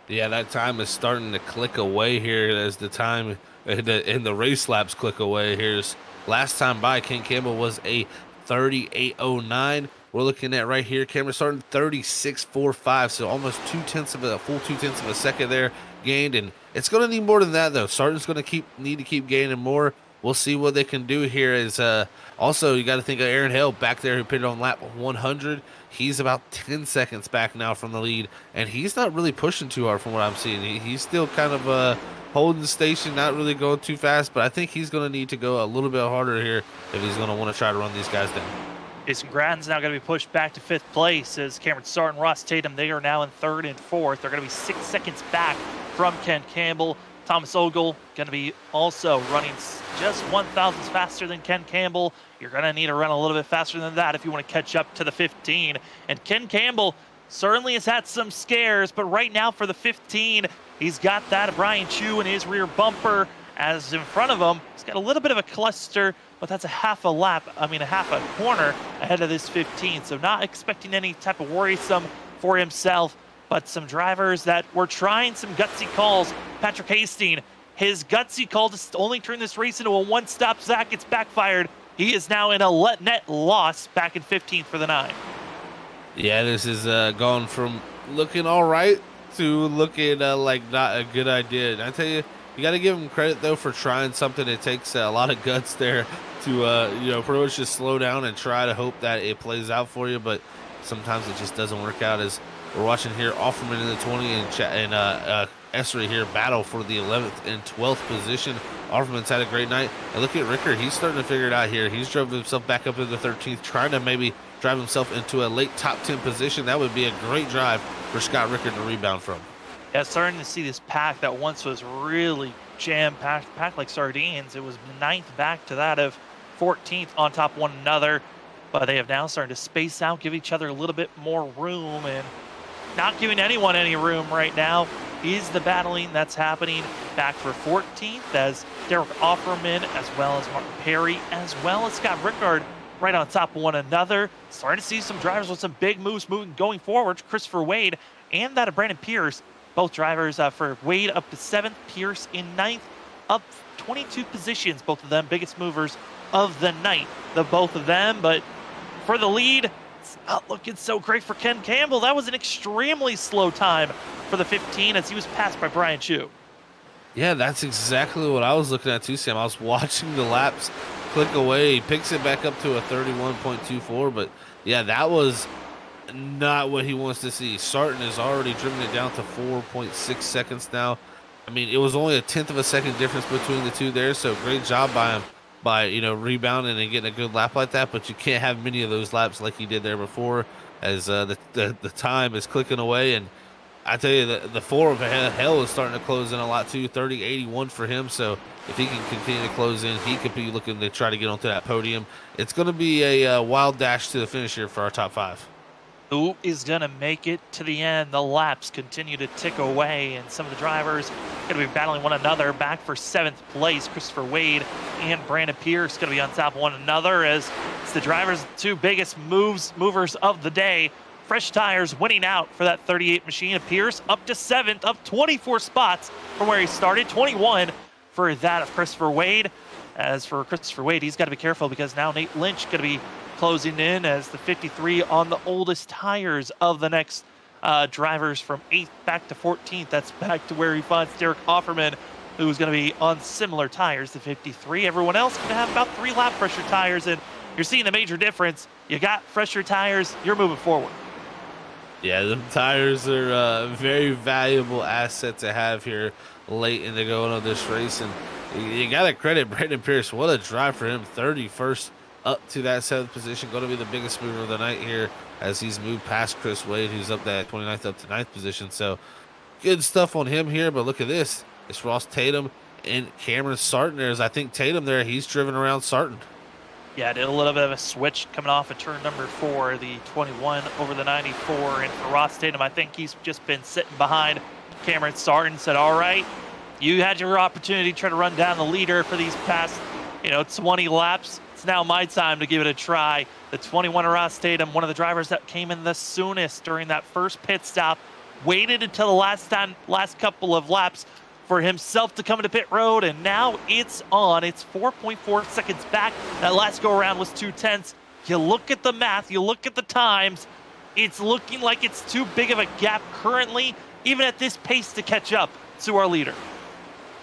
Yeah, that time is starting to click away here as the time in the race laps click away. Here's last time by Ken Campbell was a 38.09. We're looking at right here, Cameron Sarton 36.45, so almost full 2/10 of a second there gained, and it's going to need more than that though. Sarton's going to need to keep gaining more. We'll see what they can do here. Is also you got to think of Aaron Hale back there who pitted on lap 100. He's about 10 seconds back now from the lead, and he's not really pushing too hard from what I'm seeing. He's still kind of holding the station, not really going too fast, but I think he's going to need to go a little bit harder here if he's going to want to try to run these guys down. Jason Gratton's now going to be pushed back to 5th place as Cameron Sarton and Ross Tatum, they are now in 3rd and 4th. They're going to be 6 seconds back from Ken Campbell. Thomas Ogle going to be also running just 1,000 faster than Ken Campbell. You're going to need to run a little bit faster than that if you want to catch up to the 15. And Ken Campbell certainly has had some scares, but right now for the 15, he's got that of Brian Chu in his rear bumper. As in front of him, he's got a little bit of a cluster, but that's a half a corner ahead of this 15. So not expecting any type of worrisome for himself, but some drivers that were trying some gutsy calls. Patrick Hastings, his gutsy call to only turn this race into a one-stop Zach, it's backfired. He is now in a net loss back in 15th for the 9. Yeah, this is gone from looking all right to looking like not a good idea. And I tell you, you got to give him credit, though, for trying something. It takes a lot of guts there to, pretty much just slow down and try to hope that it plays out for you. But sometimes it just doesn't work out. As we're watching here, Offerman in the 20 and Esri here battle for the 11th and 12th position. Offerman's had a great night. And look at Rickard. He's starting to figure it out here. He's drove himself back up to the 13th, trying to maybe drive himself into a late top 10 position. That would be a great drive for Scott Rickard to rebound from. Yeah, starting to see this pack that once was really jam-packed, packed like sardines. It was 9th back to that of 14th on top of one another. But they have now started to space out, give each other a little bit more room, and not giving anyone any room right now is the battling that's happening back for 14th as Derek Offerman, as well as Martin Perry, as well as Scott Rickard right on top of one another. Starting to see some drivers with some big moves going forward. Christopher Wade and that of Brandon Pierce. Both drivers for Wade up to 7th, Pierce in 9th, up 22 positions, both of them biggest movers of the night, the both of them. But for the lead, it's not looking so great for Ken Campbell. That was an extremely slow time for the 15 as he was passed by Brian Chu. Yeah, that's exactly what I was looking at too, Sam. I was watching the laps click away. He picks it back up to a 31.24, but yeah, that was not what he wants to see. Sarton has already driven it down to 4.6 seconds now. I mean, it was only a 10th of a second difference between the two there, so great job by him by, rebounding and getting a good lap like that, but you can't have many of those laps like he did there before as the time is clicking away. And I tell you, the 4 of hell is starting to close in a lot too, 30-81 for him. So if he can continue to close in, he could be looking to try to get onto that podium. It's going to be a wild dash to the finish here for our top 5. Who is going to make it to the end? The laps continue to tick away, and some of the drivers going to be battling one another. Back for 7th place, Christopher Wade and Brandon Pierce going to be on top of one another as it's the drivers' 2 biggest movers of the day. Fresh tires winning out for that 38 machine. Pierce up to 7th, up 24 spots from where he started, 21 for that of Christopher Wade. As for Christopher Wade, he's got to be careful because now Nate Lynch going to be closing in as the 53 on the oldest tires of the next drivers from 8th back to 14th. That's back to where he finds Derek Offerman, who's going to be on similar tires to 53. Everyone else going to have about 3 lap pressure tires, and you're seeing the major difference. You got fresher tires, you're moving forward. Yeah, the tires are a very valuable asset to have here late in the going of this race, and you got to credit Brandon Pierce. What a drive for him, 31st up to that 7th position. Going to be the biggest mover of the night here as he's moved past Chris Wade, who's up that 29th up to 9th position. So good stuff on him here, but look at this. It's Ross Tatum and Cameron Sarton. There's, I think, Tatum there. He's driven around Sarton. Yeah, did a little bit of a switch coming off of turn number 4, the 21 over the 94. And for Ross Tatum, I think he's just been sitting behind Cameron Sarton, said, all right, you had your opportunity to try to run down the leader for these past, 20 laps. It's now my time to give it a try. The 21 of Ross Tatum, one of the drivers that came in the soonest during that first pit stop, waited until the last couple of laps for himself to come into pit road, and now it's on. It's 4.4 seconds back. That last go around was 2/10. You look at the math, you look at the times, it's looking like it's too big of a gap currently, even at this pace, to catch up to our leader.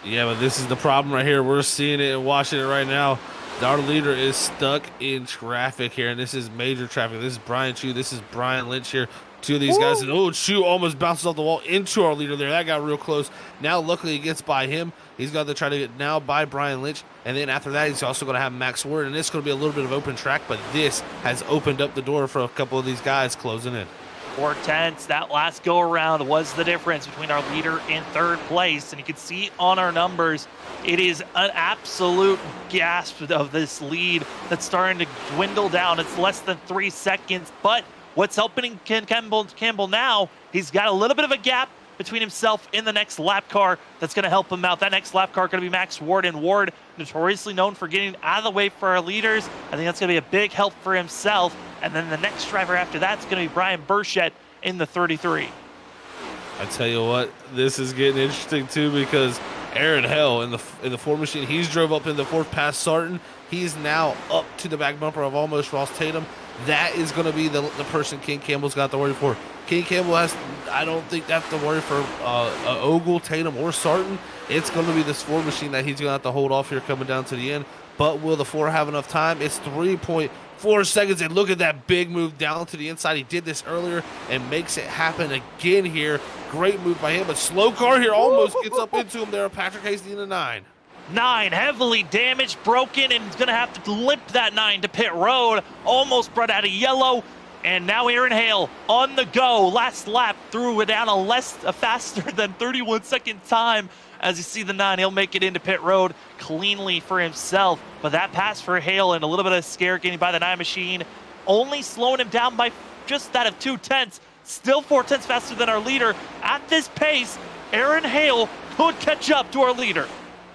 Yeah, but this is the problem right here. We're seeing it and watching it right now. Our leader is stuck in traffic here, and this is major traffic. This is Brian Chu. This is Brian Lynch here. 2 of these guys, and Chu almost bounces off the wall into our leader there. That got real close. Now, luckily, he gets by him. He's got to try to get now by Brian Lynch, and then after that, he's also going to have Max Ward, and it's going to be a little bit of open track, but this has opened up the door for a couple of these guys closing in. 4/10. That last go around was the difference between our leader and 3rd place, and you can see on our numbers, it is an absolute gasp of this lead that's starting to dwindle down. It's less than 3 seconds, but what's helping Ken Campbell now, he's got a little bit of a gap between himself and the next lap car that's going to help him out. That next lap car going to be Max Ward, and Ward, notoriously known for getting out of the way for our leaders. I think that's going to be a big help for himself. And then the next driver after that's going to be Brian Burchett in the 33. I tell you what, this is getting interesting too, because Aaron Hell in the 4 machine, he's drove up in the 4th past Sarton. He's now up to the back bumper of almost Ross Tatum. That is going to be the person King Campbell's got to worry for. King Campbell I don't think that's to worry for Ogle, Tatum, or Sarton. It's going to be this 4 machine that he's going to have to hold off here coming down to the end. But will the 4 have enough time? It's 3.4 seconds, and look at that big move down to the inside. He did this earlier and makes it happen again here. Great move by him, but slow car here almost gets up into him there. Patrick Hasty in the 9. 9 heavily damaged, broken, and he's going to have to limp that 9 to pit road. Almost brought out a yellow, and now Aaron Hale on the go. Last lap threw it down a faster than 31-second time. As you see the 9, he'll make it into pit road cleanly for himself. But that pass for Hale and a little bit of scare getting by the 9 machine, only slowing him down by just that of 2/10. Still 4/10 faster than our leader. At this pace, Aaron Hale could catch up to our leader.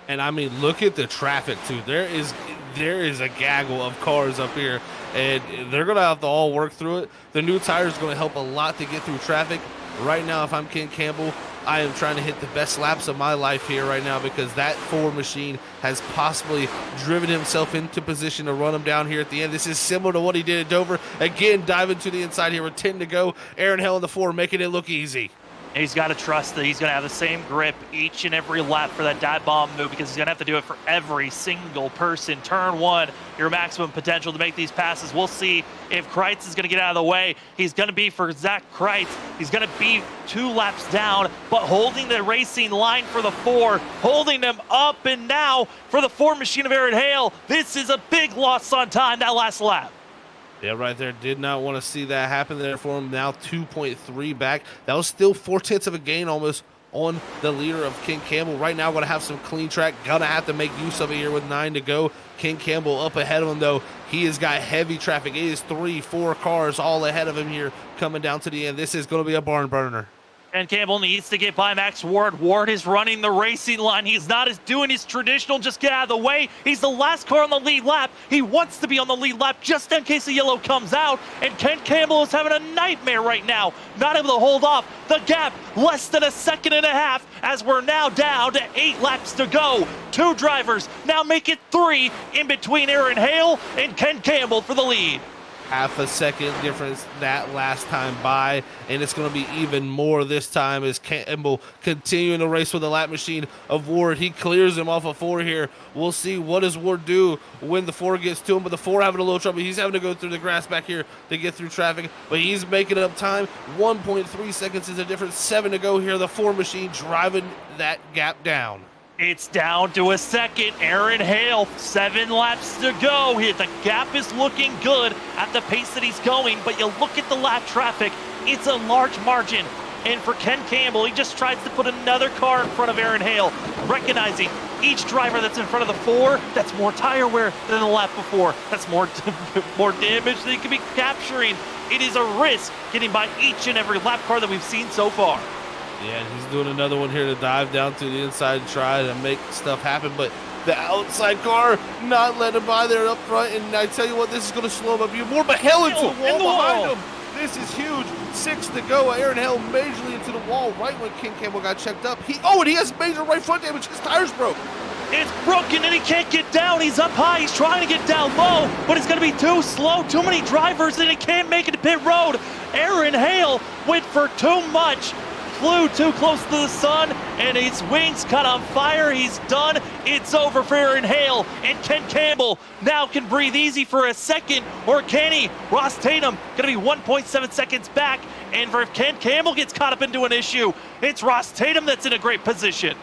And I mean, look at the traffic too. There is a gaggle of cars up here, and they're gonna have to all work through it. The new tire is gonna help a lot to get through traffic. Right now, if I'm Ken Campbell, I am trying to hit the best laps of my life here right now, because that 4 machine has possibly driven himself into position to run him down here at the end. This is similar to what he did at Dover. Again, diving to the inside here with 10 to go. Aaron Hell in the 4, making it look easy. He's got to trust that he's going to have the same grip each and every lap for that dive bomb move, because he's going to have to do it for every single person. Turn one, your maximum potential to make these passes. We'll see if Kreitz is going to get out of the way. He's going to be for Zach Kreitz. He's going to be 2 laps down, but holding the racing line for the 4, holding them up, and now for the 4 machine of Aaron Hale, this is a big loss on time that last lap. Yeah, right there. Did not want to see that happen there for him. Now 2.3 back. That was still 4/10 of a gain almost on the leader of Ken Campbell. Right now, going to have some clean track. Going to have to make use of it here with 9 to go. Ken Campbell up ahead of him, though. He has got heavy traffic. It is 3-4 cars all ahead of him here coming down to the end. This is going to be a barn burner. And Campbell needs to get by Max Ward. Ward is running the racing line. He's not doing his traditional just get out of the way. He's the last car on the lead lap. He wants to be on the lead lap just in case the yellow comes out. And Ken Campbell is having a nightmare right now. Not able to hold off. The gap less than 1.5 seconds as we're now down to 8 laps to go. 2 drivers now make it 3 in between Aaron Hale and Ken Campbell for the lead. Half a second difference that last time by, and it's going to be even more this time as Campbell continuing the race with the lap machine of Ward. He clears him off of 4 here. We'll see what does Ward do when the 4 gets to him, but the 4 having a little trouble. He's having to go through the grass back here to get through traffic, but he's making up time. 1.3 seconds is the difference. 7 to go here. The 4 machine driving that gap down. It's down to 1 second. Aaron Hale, 7 laps to go. The gap is looking good at the pace that he's going, but you look at the lap traffic, it's a large margin. And for Ken Campbell, he just tries to put another car in front of Aaron Hale, recognizing each driver that's in front of the 4, that's more tire wear than the lap before. That's more damage that he could be capturing. It is a risk getting by each and every lap car that we've seen so far. Yeah, he's doing another one here to dive down to the inside and try to make stuff happen, but the outside car not letting him by there up front, and I tell you what, this is going to slow him up even more, but Hale into the wall behind him. This is huge. 6 to go. Aaron Hale majorly into the wall right when Ken Campbell got checked up. And he has major right front damage. His tires broke. It's broken and he can't get down. He's up high. He's trying to get down low, but it's going to be too slow. Too many drivers and he can't make it to pit road. Aaron Hale went for too much. Flew too close to the sun, and his wings caught on fire. He's done. It's over for Aaron Hale, and Ken Campbell now can breathe easy for a second, or can he? Ross Tatum going to be 1.7 seconds back, and if Ken Campbell gets caught up into an issue, it's Ross Tatum that's in a great position.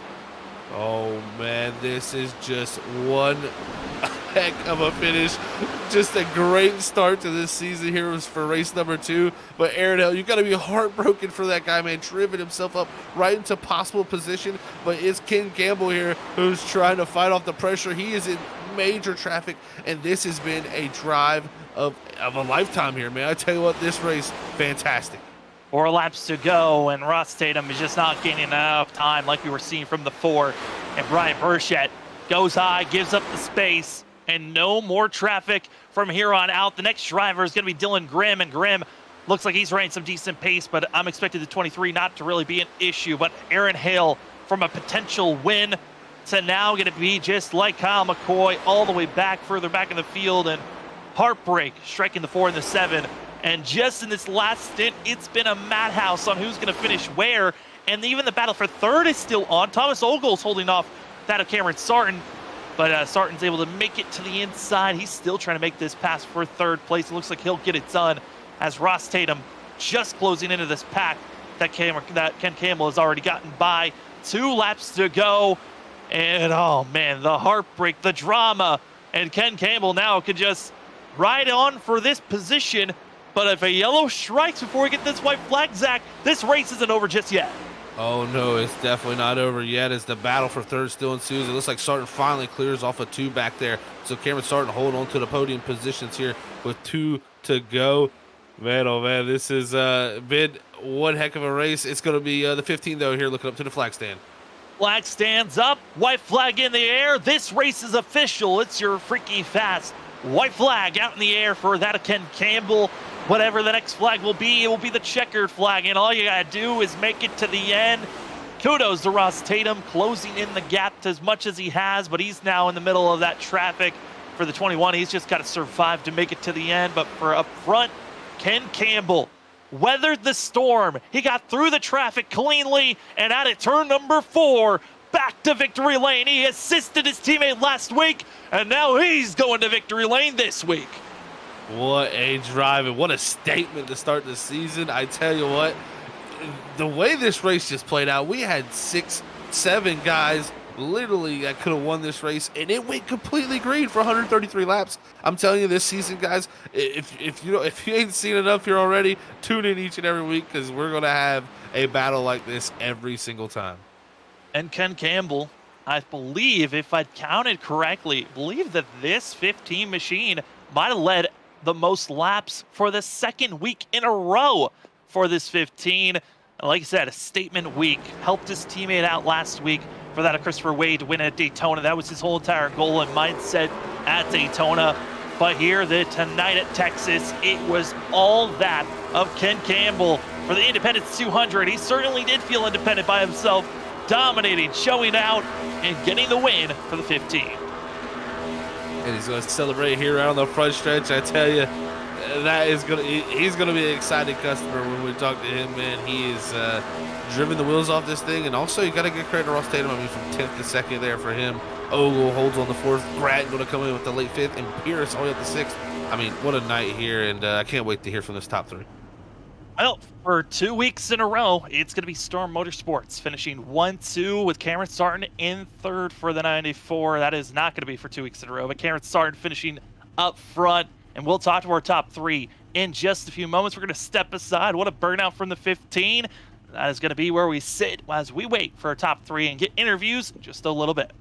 Oh, man, this is just one heck of a finish. Just a great start to this season here for race number 2. But Aaron Hale, you got to be heartbroken for that guy, man. Driven himself up right into possible position. But it's Ken Campbell here who's trying to fight off the pressure. He is in major traffic, and this has been a drive of a lifetime here, man. I tell you what, this race, fantastic. 4 laps to go, and Ross Tatum is just not gaining enough time like we were seeing from the 4. And Brian Burchett goes high, gives up the space, and no more traffic from here on out. The next driver is going to be Dylan Grimm, and Grimm looks like he's running some decent pace, but I'm expecting the 23 not to really be an issue. But Aaron Hale, from a potential win to now going to be just like Kyle McCoy, all the way back, further back in the field, and heartbreak striking the 4 and the 7. And just in this last stint, it's been a madhouse on who's going to finish where. And even the battle for 3rd is still on. Thomas Ogle's holding off that of Cameron Sarton. But Sarton's able to make it to the inside. He's still trying to make this pass for 3rd place. It looks like he'll get it done as Ross Tatum just closing into this pack that Ken Campbell has already gotten by. 2 laps to go. And, oh, man, the heartbreak, the drama. And Ken Campbell now can just ride on for this position. But if a yellow strikes before we get this white flag, Zach, this race isn't over just yet. Oh, no, it's definitely not over yet as the battle for 3rd still ensues. It looks like Sarton finally clears off a 2 back there. So Cameron Sarton holding on to the podium positions here with 2 to go. Man, oh, man, this has been one heck of a race. It's going to be the 15, though, here looking up to the flag stand. Flag stands up, white flag in the air. This race is official. It's your freaky fast white flag out in the air for that of Ken Campbell. Whatever the next flag will be, it will be the checkered flag, and all you gotta do is make it to the end. Kudos to Ross Tatum closing in the gap as much as he has, but he's now in the middle of that traffic for the 21. He's just got to survive to make it to the end. But for up front, Ken Campbell weathered the storm. He got through the traffic cleanly and out at turn number 4, back to victory lane. He assisted his teammate last week, and now he's going to victory lane this week. What a drive, and what a statement to start the season. I tell you what, the way this race just played out, we had 6, 7 guys literally that could have won this race, and it went completely green for 133 laps. I'm telling you, this season, guys, if you ain't seen it up here already, tune in each and every week, because we're gonna have a battle like this every single time. And Ken Campbell, I believe, if I counted correctly, believe that this 15 machine might have led the most laps for the second week in a row for this 15. And like I said, a statement week. Helped his teammate out last week for that of Christopher Wade to win at Daytona. That was his whole entire goal and mindset at Daytona. But here, tonight at Texas, it was all that of Ken Campbell for the Independence 200. He certainly did feel independent by himself, dominating, showing out, and getting the win for the 15. And he's going to celebrate here around the front stretch. I tell you, he's going to be an excited customer when we talk to him, man. He is driven the wheels off this thing. And also, you got to give credit to Ross Tatum. I mean, from 10th to 2nd there for him. Ogle holds on the 4th. Grattan going to come in with the late 5th. And Pierce all the way up to 6th. I mean, what a night here. And I can't wait to hear from this top 3. Well, for 2 weeks in a row, it's going to be Storm Motorsports finishing 1-2 with Cameron Sarton in 3rd for the 94. That is not going to be for 2 weeks in a row, but Cameron Sarton finishing up front. And we'll talk to our top 3 in just a few moments. We're going to step aside. What a burnout from the 15. That is going to be where we sit as we wait for our top 3 and get interviews in just a little bit.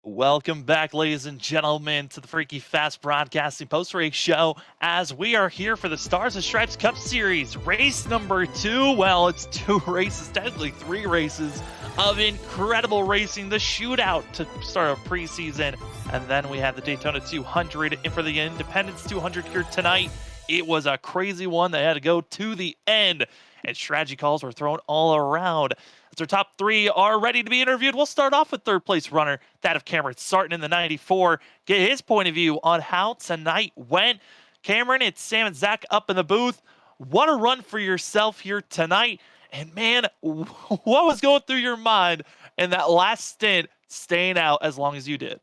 Welcome back, ladies and gentlemen, to the Freaky Fast Broadcasting post-race show as we are here for the Stars and Stripes Cup Series, race number 2. Well, it's 2 races, technically 3 races of incredible racing. The shootout to start our preseason, and then we have the Daytona 200. And for the Independence 200 here tonight, it was a crazy one that had to go to the end, and strategy calls were thrown all around. As our top 3 are ready to be interviewed, we'll start off with 3rd place runner, that of Cameron Sarton in the 94. Get his point of view on how tonight went. Cameron, it's Sam and Zach up in the booth. What a run for yourself here tonight. And man, what was going through your mind in that last stint, staying out as long as you did?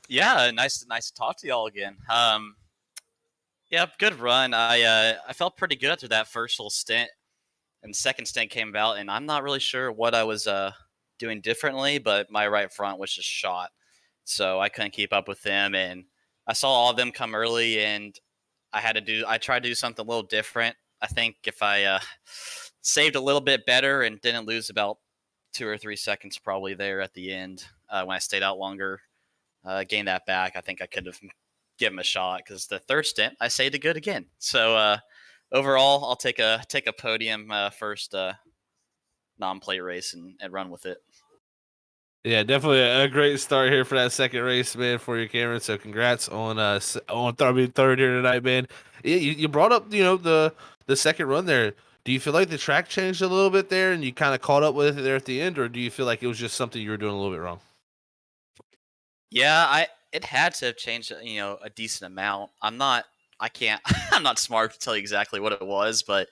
Yeah, nice to talk to y'all again. Yeah, good run. I felt pretty good after that first little stint. And second stint came about, and I'm not really sure what I was doing differently, but my right front was just shot. So I couldn't keep up with them, and I saw all of them come early, and I tried to do something a little different. I think if I saved a little bit better and didn't lose about 2 or 3 seconds probably there at the end when I stayed out longer. Gained that back. I think I could have given him a shot because the third stint I stayed good again. So overall, I'll take a podium first non-plate race and run with it. Yeah, definitely a great start here for that second race, man, for you, Cameron. So congrats on being third here tonight, man. You brought up, the second run there. Do you feel like the track changed a little bit there, and you kind of caught up with it there at the end, or do you feel like it was just something you were doing a little bit wrong? Yeah, it had to have changed, a decent amount. I'm not smart to tell you exactly what it was, but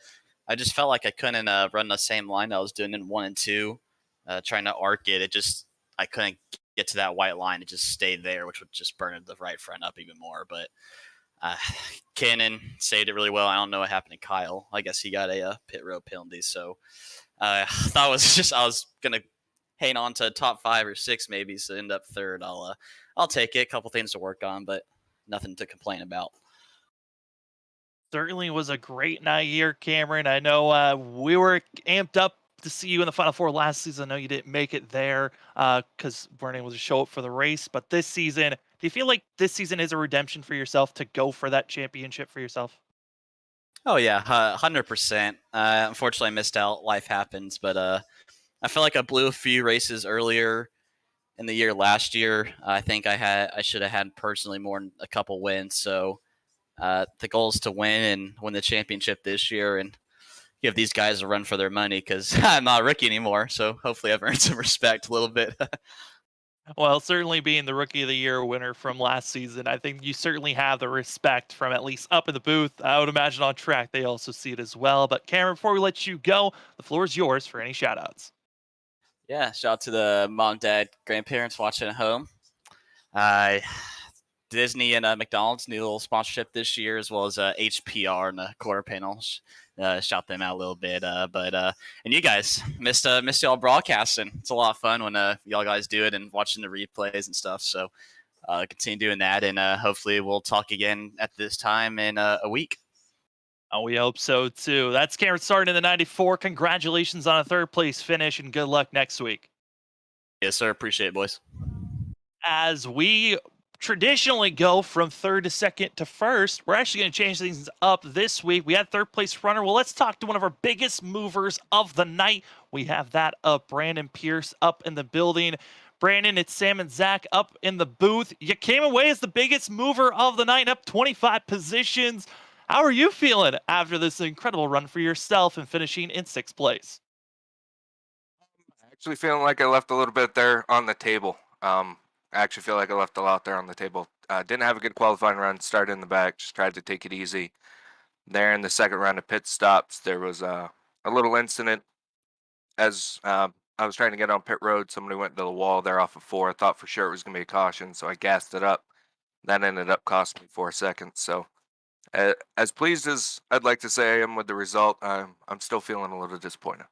I just felt like I couldn't run the same line I was doing in 1 and 2, trying to arc it. I couldn't get to that white line. It just stayed there, which would just burn the right front up even more. But Cannon saved it really well. I don't know what happened to Kyle. I guess he got a pit road penalty. So I thought I was gonna hang on to top 5 or 6 maybe, so end up third. I'll take it. A couple things to work on, but nothing to complain about. Certainly was a great night here, Cameron. I know we were amped up to see you in the Final Four last season. I know you didn't make it there because weren't able to show up for the race. But this season, do you feel like this season is a redemption for yourself to go for that championship for yourself? Oh yeah, 100%. Unfortunately, I missed out. Life happens, but I feel like I blew a few races earlier in the year last year. I think I should have had personally more than a couple wins. So the goal is to win the championship this year and give these guys a run for their money because I'm not a rookie anymore. So hopefully I've earned some respect a little bit. Well, certainly being the Rookie of the Year winner from last season, I think you certainly have the respect from at least up in the booth. I would imagine on track they also see it as well. But Cameron, before we let you go, the floor is yours for any shout-outs. Yeah, shout out to the mom, dad, grandparents watching at home. Disney and McDonald's new little sponsorship this year, as well as HPR and the quarter panels. Shout them out a little bit, and you guys missed y'all broadcasting. It's a lot of fun when y'all guys do it and watching the replays and stuff. So continue doing that, and hopefully we'll talk again at this time in a week. Oh, we hope so too. That's Cameron starting in the 94. Congratulations on a third place finish, and good luck next week. Yes, sir. Appreciate it, boys. As we traditionally go from third to second to first, we're actually going to change things up this week. We had third place runner. Well, let's talk to one of our biggest movers of the night. We have that up, Brandon Pierce up in the building. Brandon, it's Sam and Zach up in the booth. You came away as the biggest mover of the night, up 25 positions. How are you feeling after this incredible run for yourself and finishing in 6th place? Actually feeling like I left a little bit there on the table. I actually feel like I left a lot there on the table. Didn't have a good qualifying run, started in the back, just tried to take it easy. There in the second round of pit stops, there was a little incident as I was trying to get on pit road. Somebody went to the wall there off of 4. I thought for sure it was going to be a caution, so I gassed it up. That ended up costing me 4 seconds. So as pleased as I'd like to say I am with the result, I'm still feeling a little disappointed.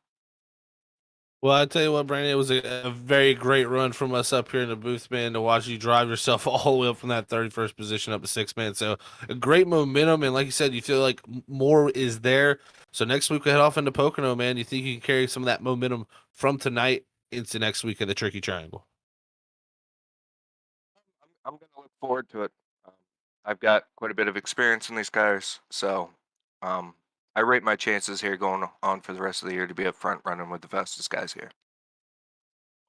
Well, I tell you what, Brandon, it was a very great run from us up here in the booth, man, to watch you drive yourself all the way up from that 31st position up to 6th, man. So a great momentum, and like you said, you feel like more is there. So next week we head off into Pocono, man. You think you can carry some of that momentum from tonight into next week at the Tricky Triangle? I'm going to look forward to it. I've got quite a bit of experience in these cars, so I rate my chances here going on for the rest of the year to be up front running with the fastest guys here.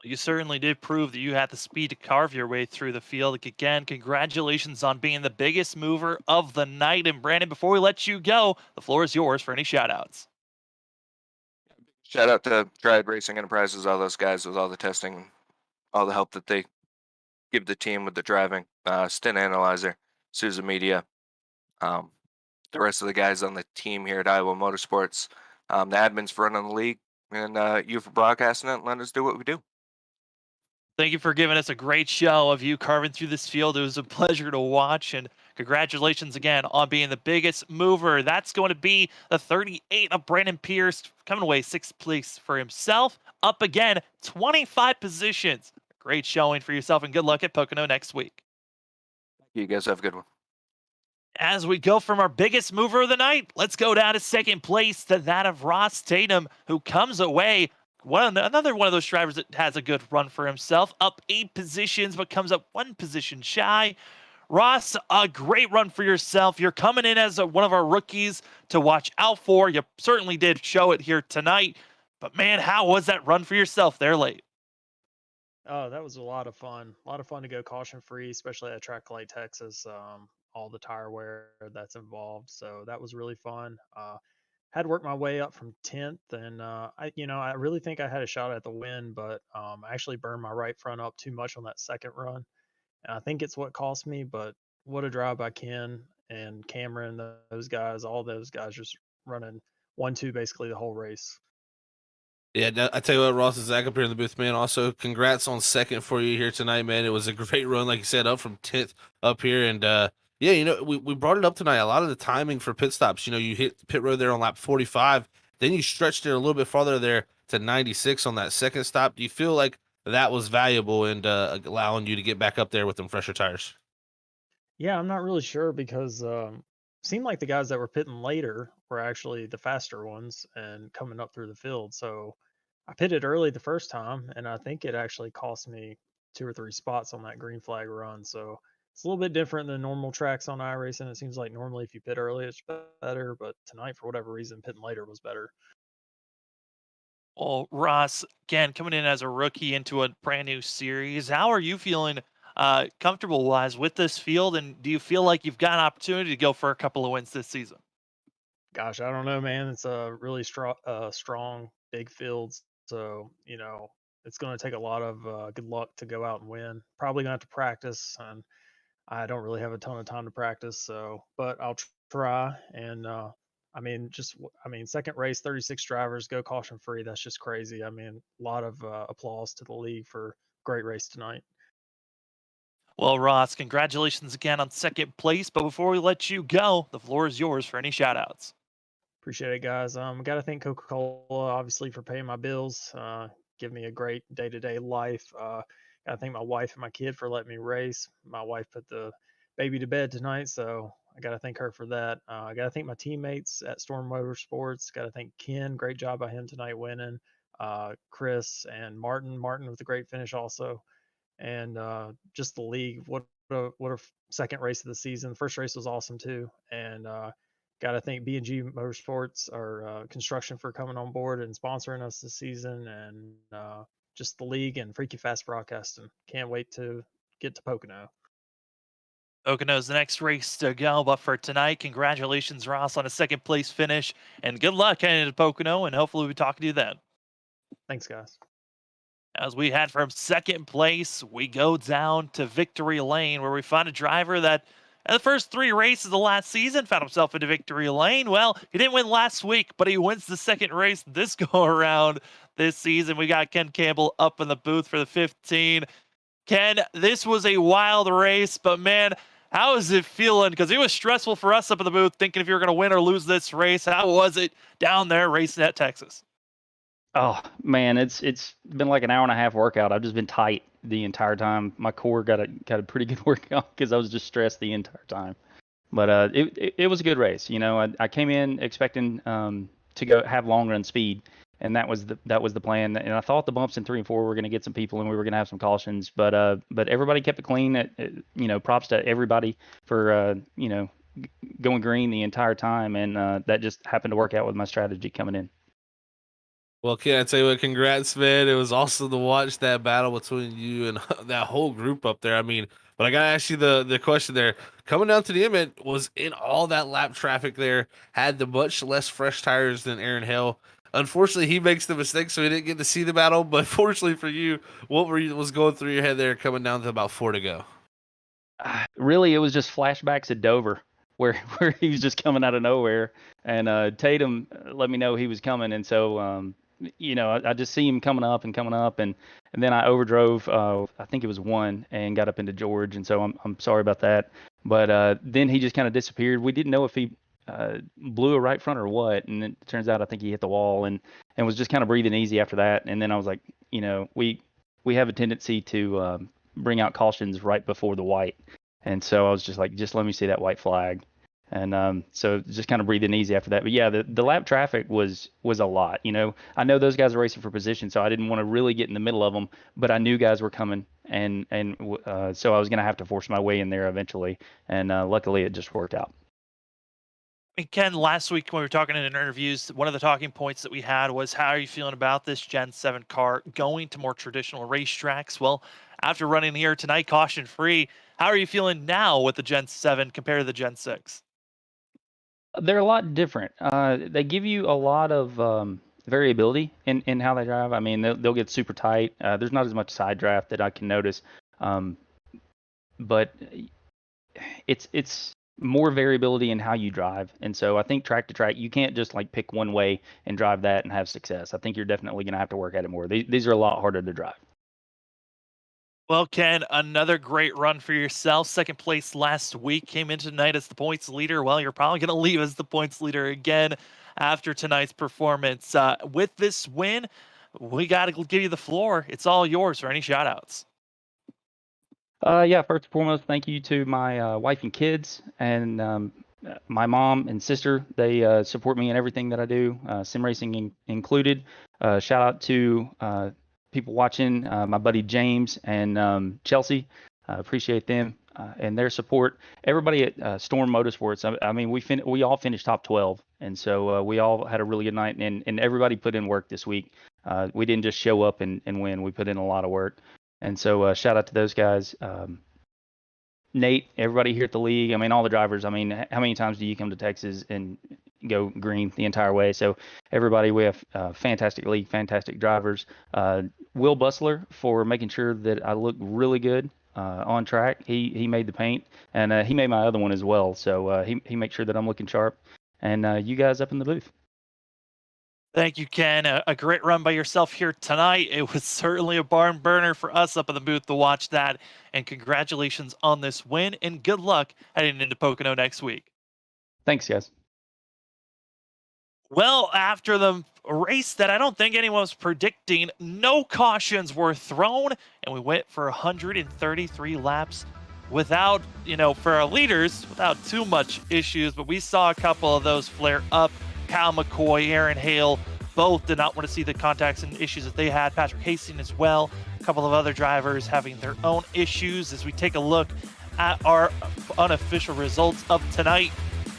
You certainly did prove that you had the speed to carve your way through the field. Again, congratulations on being the biggest mover of the night. And Brandon, before we let you go, the floor is yours for any shout-outs. Shout out to Triad Racing Enterprises, all those guys with all the testing, all the help that they give the team with the driving. Stint Analyzer, Sousa Media, the rest of the guys on the team here at Iowa Motorsports, the admins for running the league, and you for broadcasting it and letting us do what we do. Thank you for giving us a great show of you carving through this field. It was a pleasure to watch, and congratulations again on being the biggest mover. That's going to be the 38 of Brandon Pierce, coming away 6th place for himself. Up again, 25 positions. Great showing for yourself, and good luck at Pocono next week. You guys have a good one. As we go from our biggest mover of the night, let's go down to 2nd place to that of Ross Tatum, who comes away another one of those drivers that has a good run for himself. Up 8 positions, but comes up 1 position shy. Ross, a great run for yourself. You're coming in as one of our rookies to watch out for. You certainly did show it here tonight. But man, how was that run for yourself there late? Oh, that was a lot of fun. A lot of fun to go caution free, especially at a track like Texas. All the tire wear that's involved. So that was really fun. Had worked my way up from 10th, and I really think I had a shot at the win, but I actually burned my right front up too much on that second run, and I think it's what cost me. But what a drive by Ken and Cameron, those guys, all those guys just running 1-2 basically the whole race. Yeah, I tell you what, Ross and Zach up here in the booth, man. Also, congrats on second for you here tonight, man. It was a great run, like you said, up from 10th up here. And yeah, we brought it up tonight. A lot of the timing for pit stops, you hit pit road there on lap 45, then you stretched it a little bit farther there to 96 on that second stop. Do you feel like that was valuable and allowing you to get back up there with them fresher tires? Yeah, I'm not really sure because seemed like the guys that were pitting later were actually the faster ones and coming up through the field. So I pitted early the first time, and I think it actually cost me 2 or 3 spots on that green flag run. So it's a little bit different than normal tracks on iRacing. It seems like normally if you pit early, it's better, but tonight, for whatever reason, pitting later was better. Well, Ross, again, coming in as a rookie into a brand new series, how are you feeling comfortable wise with this field? And do you feel like you've got an opportunity to go for a couple of wins this season? Gosh, I don't know, man. It's a really strong, big fields. So, it's going to take a lot of good luck to go out and win. Probably going to have to practice, and I don't really have a ton of time to practice. So, but I'll try. And second race, 36 drivers, go caution free. That's just crazy. I mean, a lot of applause to the league for great race tonight. Well, Ross, congratulations again on second place. But before we let you go, the floor is yours for any shout outs. Appreciate it, guys. Got to thank Coca-Cola, obviously, for paying my bills, give me a great day-to-day life. Got to thank my wife and my kid for letting me race. My wife put the baby to bed tonight, so I got to thank her for that. I got to thank my teammates at Storm Motorsports. Got to thank Ken. Great job by him tonight winning. Chris and Martin. Martin with a great finish also. And just the league. What a second race of the season. The first race was awesome too. And got to thank B&G Motorsports or Construction for coming on board and sponsoring us this season, and just the league and Freaky Fast Broadcasting. Can't wait to get to Pocono. Pocono's the next race to go, but for tonight, congratulations, Ross, on a second place finish, and good luck heading to Pocono, and hopefully we'll be talking to you then. Thanks, guys. As we head from second place, we go down to Victory Lane, where we find a driver that in the first 3 races of the last season found himself into Victory Lane. Well, he didn't win last week, but he wins the second race this go around this season. We got Ken Campbell up in the booth for the 15. Ken, this was a wild race, but man, how is it feeling? Because it was stressful for us up in the booth thinking if you were going to win or lose this race. How was it down there racing at Texas? Oh man, it's been like an hour and a half workout. I've just been tight the entire time. My core got a pretty good workout because I was just stressed the entire time. But it was a good race. I came in expecting to go have long run speed, and that was the plan. And I thought the bumps in 3 and 4 were going to get some people, and we were going to have some cautions. But everybody kept it clean. Props to everybody for going green the entire time, and that just happened to work out with my strategy coming in. Well, Ken, I tell you what, congrats, man. It was awesome to watch that battle between you and that whole group up there. I mean, but I got to ask you the question there. Coming down to the end, was in all that lap traffic there, had the much less fresh tires than Aaron Hill. Unfortunately, he makes the mistake, so he didn't get to see the battle. But fortunately for you, what was going through your head there coming down to about 4 to go? Really, it was just flashbacks at Dover, where he was just coming out of nowhere. And Tatum let me know he was coming, and so I just see him coming up, and then I overdrove. I think it was 1 and got up into George, and so I'm sorry about that. But then he just kind of disappeared. We didn't know if he blew a right front or what, and it turns out I think he hit the wall and was just kind of breathing easy after that. And then I was like, we have a tendency to bring out cautions right before the white, and so I was just like, just let me see that white flag. And so just kind of breathing easy after that. But yeah, the lap traffic was a lot. I know those guys are racing for position, so I didn't want to really get in the middle of them, but I knew guys were coming, and so I was going to have to force my way in there eventually, and luckily it just worked out. And Ken, last week when we were talking in interviews, one of the talking points that we had was, how are you feeling about this Gen 7 car going to more traditional racetracks? Well, after running here tonight, caution free, how are you feeling now with the Gen 7 compared to the Gen 6? They're a lot different. They give you a lot of variability in how they drive. I mean, they'll get super tight. There's not as much side draft that I can notice, but it's more variability in how you drive. And so I think track to track, you can't just like pick one way and drive that and have success. I think you're definitely going to have to work at it more. These are a lot harder to drive. Well, Ken, another great run for yourself. Second place last week, came in tonight as the points leader. Well, you're probably going to leave as the points leader again after tonight's performance. With this win, we got to give you the floor. It's all yours for any shout outs. Yeah, first and foremost, thank you to my wife and kids, and my mom and sister. They support me in everything that I do, sim racing included. Shout out to people watching, my buddy James and Chelsea. Appreciate them and their support. Everybody at Storm Motorsports. I mean, we all finished top 12, and so we all had a really good night, and everybody put in work this week. We didn't just show up and win. We put in a lot of work. And so shout out to those guys. Nate, everybody here at the league. I mean, all the drivers. I mean, how many times do you come to Texas and go green the entire way? So everybody, we have fantastic league, fantastic drivers. Will Bustler for making sure that I look really good on track. He made the paint, and he made my other one as well. So he makes sure that I'm looking sharp. And you guys up in the booth. Thank you, Ken. A great run by yourself here tonight. It was certainly a barn burner for us up in the booth to watch that. And congratulations on this win, and good luck heading into Pocono next week. Thanks, guys. Well, after the race that I don't think anyone was predicting, no cautions were thrown, and we went for 133 laps without, for our leaders, without too much issues. But we saw a couple of those flare up. Kyle McCoy, Aaron Hale, both did not want to see the contacts and issues that they had. Patrick Hastings as well. A couple of other drivers having their own issues. As we take a look at our unofficial results of tonight,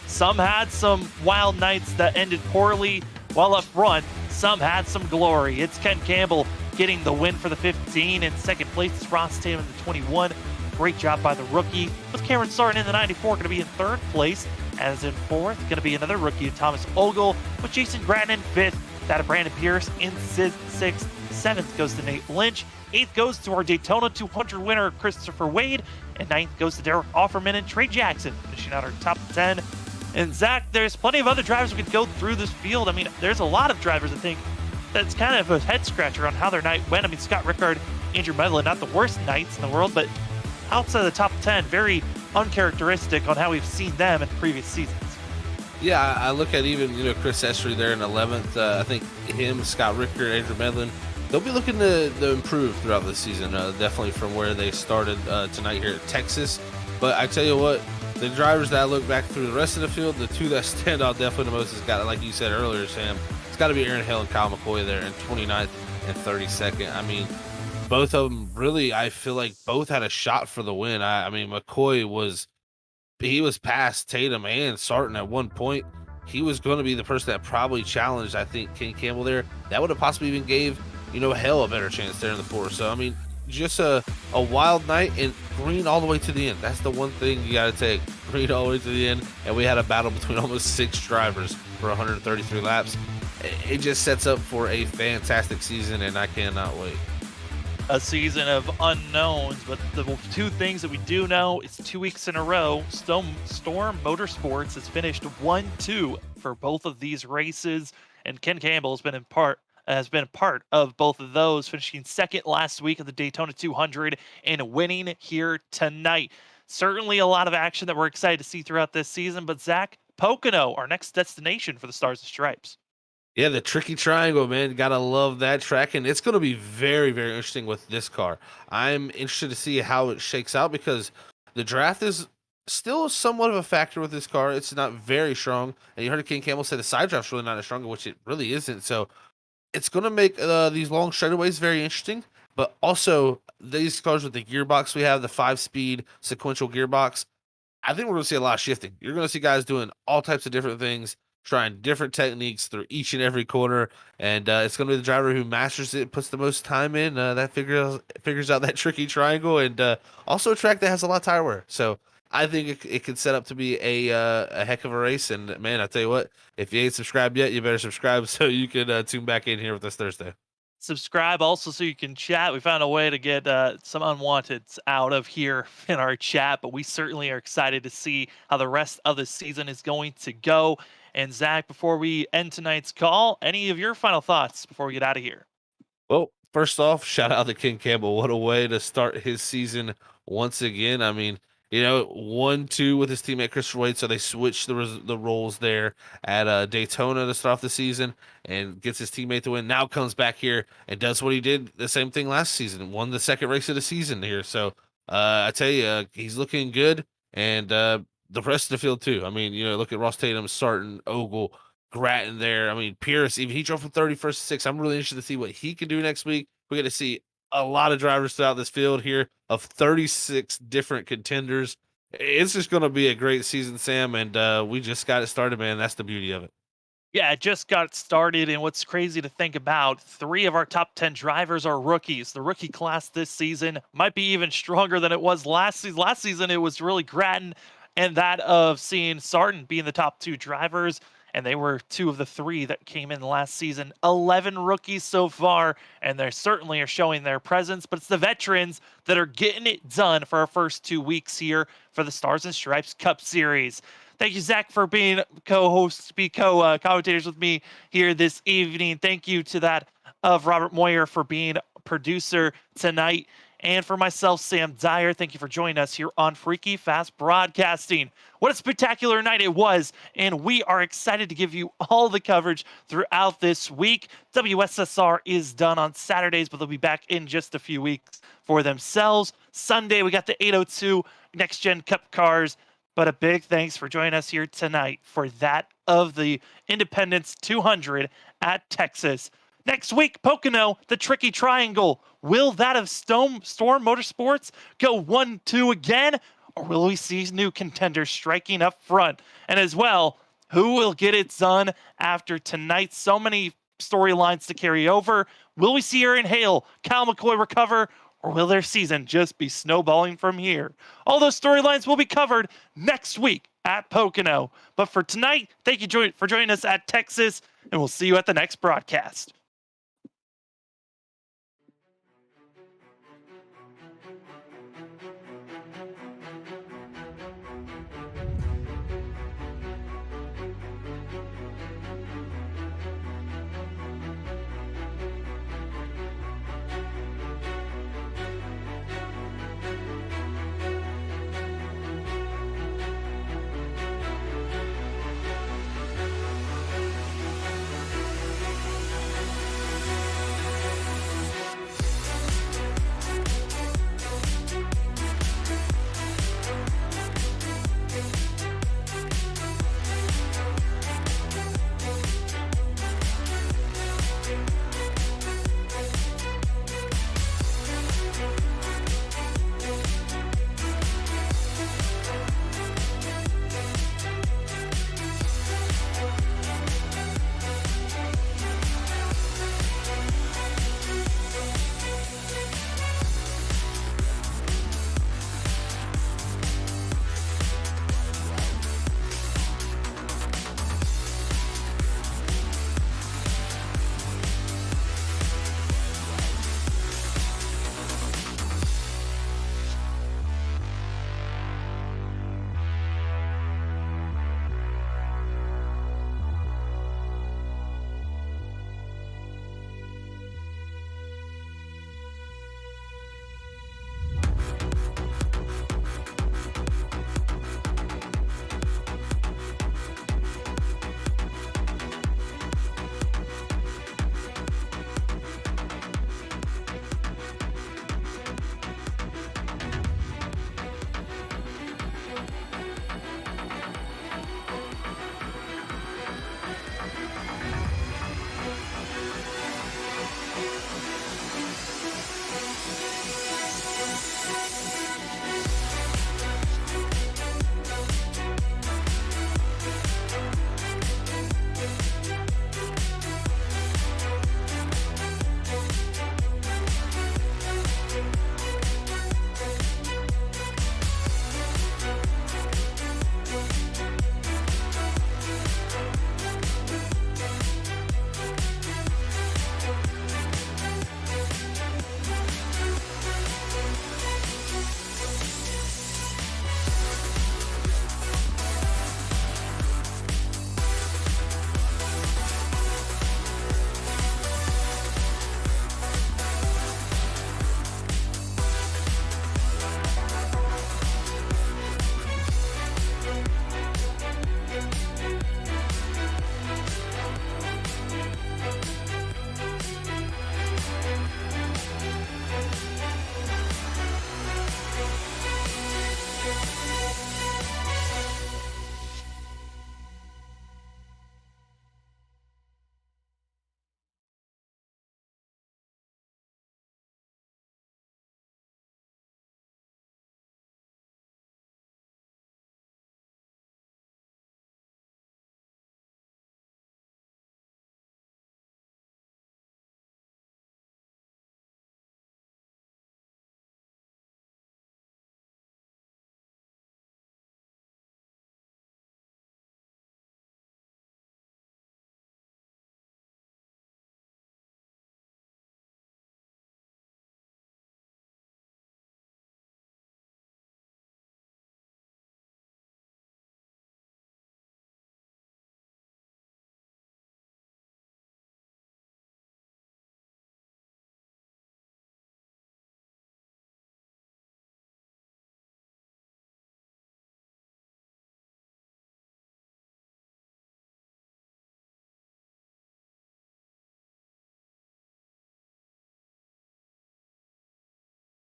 some had some wild nights that ended poorly while up front. Some had some glory. It's Ken Campbell getting the win for the 15. In second place is Ross Tatum in the 21. Great job by the rookie. With Cameron Sartin in the 94, going to be in third place. As in fourth, going to be another rookie, Thomas Ogle, with Jason Gratton in fifth. That of Brandon Pierce in sixth. Seventh goes to Nate Lynch. Eighth goes to our Daytona 200 winner, Christopher Wade. And ninth goes to Derek Offerman and Trey Jackson, finishing out our top 10. And Zach, there's plenty of other drivers we could go through this field. I mean, there's a lot of drivers, I think, that's kind of a head scratcher on how their night went. I mean, Scott Rickard, Andrew Medlin, not the worst nights in the world, but outside of the top 10, very uncharacteristic on how we've seen them in previous seasons. Yeah, I look at even Chris Esri there in 11th. I think him, Scott Rickard, Andrew Medlin, they'll be looking to improve throughout the season. Definitely from where they started tonight here at Texas. But I tell you what, the drivers that I look back through the rest of the field, the two that stand out definitely the most has got, like you said earlier, Sam, it's got to be Aaron Hill and Kyle McCoy there in 29th and 32nd. I mean, both of them really, I feel like both had a shot for the win. I mean, McCoy was past Tatum and Sartin at one point. He was going to be the person that probably challenged, I think, Ken Campbell there. That would have possibly even gave, Hell a better chance there in the fourth. So, I mean, just a wild night, and green all the way to the end. That's the one thing you got to take. Green all the way to the end. And we had a battle between almost 6 drivers for 133 laps. It just sets up for a fantastic season, and I cannot wait. A season of unknowns, but the two things that we do know is 2 weeks in a row, Storm Motorsports has finished 1-2 for both of these races, and Ken Campbell has been a part of both of those, finishing second last week at the Daytona 200 and winning here tonight. Certainly a lot of action that we're excited to see throughout this season, but Zach, Pocono, our next destination for the Stars and Stripes. Yeah, the tricky triangle, man. Gotta love that track, and it's going to be very, very interesting with this car. I'm interested to see how it shakes out because the draft is still somewhat of a factor with this car. It's not very strong. And you heard King Campbell say the side draft's really not as strong, which it really isn't. So it's going to make these long straightaways very interesting. But also, these cars with the gearbox we have, the 5-speed sequential gearbox, I think we're going to see a lot of shifting. You're going to see guys doing all types of different things, trying different techniques through each and every corner, and it's going to be the driver who masters it, puts the most time in, that figures out that tricky triangle, and also a track that has a lot of tire wear. So I think it could set up to be a heck of a race. And man, I tell you what, if you ain't subscribed yet, you better subscribe so you can tune back in here with us Thursday. Subscribe also so you can chat. We found a way to get some unwanteds out of here in our chat, but we certainly are excited to see how the rest of the season is going to go. And Zach, before we end tonight's call, any of your final thoughts before we get out of here? Well, first off, shout out to King Campbell. What a way to start his season once again. I mean, 1-2 with his teammate Christopher Wade, so they switched the roles there at Daytona to start off the season and gets his teammate to win. Now comes back here and does what he did the same thing last season, won the second race of the season here. So I tell you, he's looking good, and the rest of the field too. I mean, look at Ross Tatum starting, Ogle, Grattan there. I mean, Pierce, even he drove from 31st to 6th. I'm really interested to see what he can do next week. We get to see a lot of drivers throughout this field here of 36 different contenders. It's just going to be a great season, Sam, and we just got it started, man. That's the beauty of it. Yeah, it just got started, and what's crazy to think about, 3 of our top 10 drivers are rookies. The rookie class this season might be even stronger than it was last season. Last season, it was really Grattan and that of seeing Sarton being the top 2 drivers, and they were 2 of the 3 that came in last season. 11 rookies so far, and they certainly are showing their presence, but it's the veterans that are getting it done for our first 2 weeks here for the Stars and Stripes Cup Series. Thank you, Zach, for being commentators with me here this evening. Thank you to that of Robert Moyer for being producer tonight. And for myself, Sam Dyer, thank you for joining us here on Freaky Fast Broadcasting. What a spectacular night it was, and we are excited to give you all the coverage throughout this week. WSSR is done on Saturdays, but they'll be back in just a few weeks for themselves. Sunday, we got the 802 Next Gen Cup cars, but a big thanks for joining us here tonight for that of the Independence 200 at Texas. Next week, Pocono, the Tricky Triangle. Will that of Storm Motorsports go 1-2 again? Or will we see new contenders striking up front? And as well, who will get it done after tonight? So many storylines to carry over. Will we see Aaron Hale, Kyle McCoy recover? Or will their season just be snowballing from here? All those storylines will be covered next week at Pocono. But for tonight, thank you for joining us at Texas, and we'll see you at the next broadcast.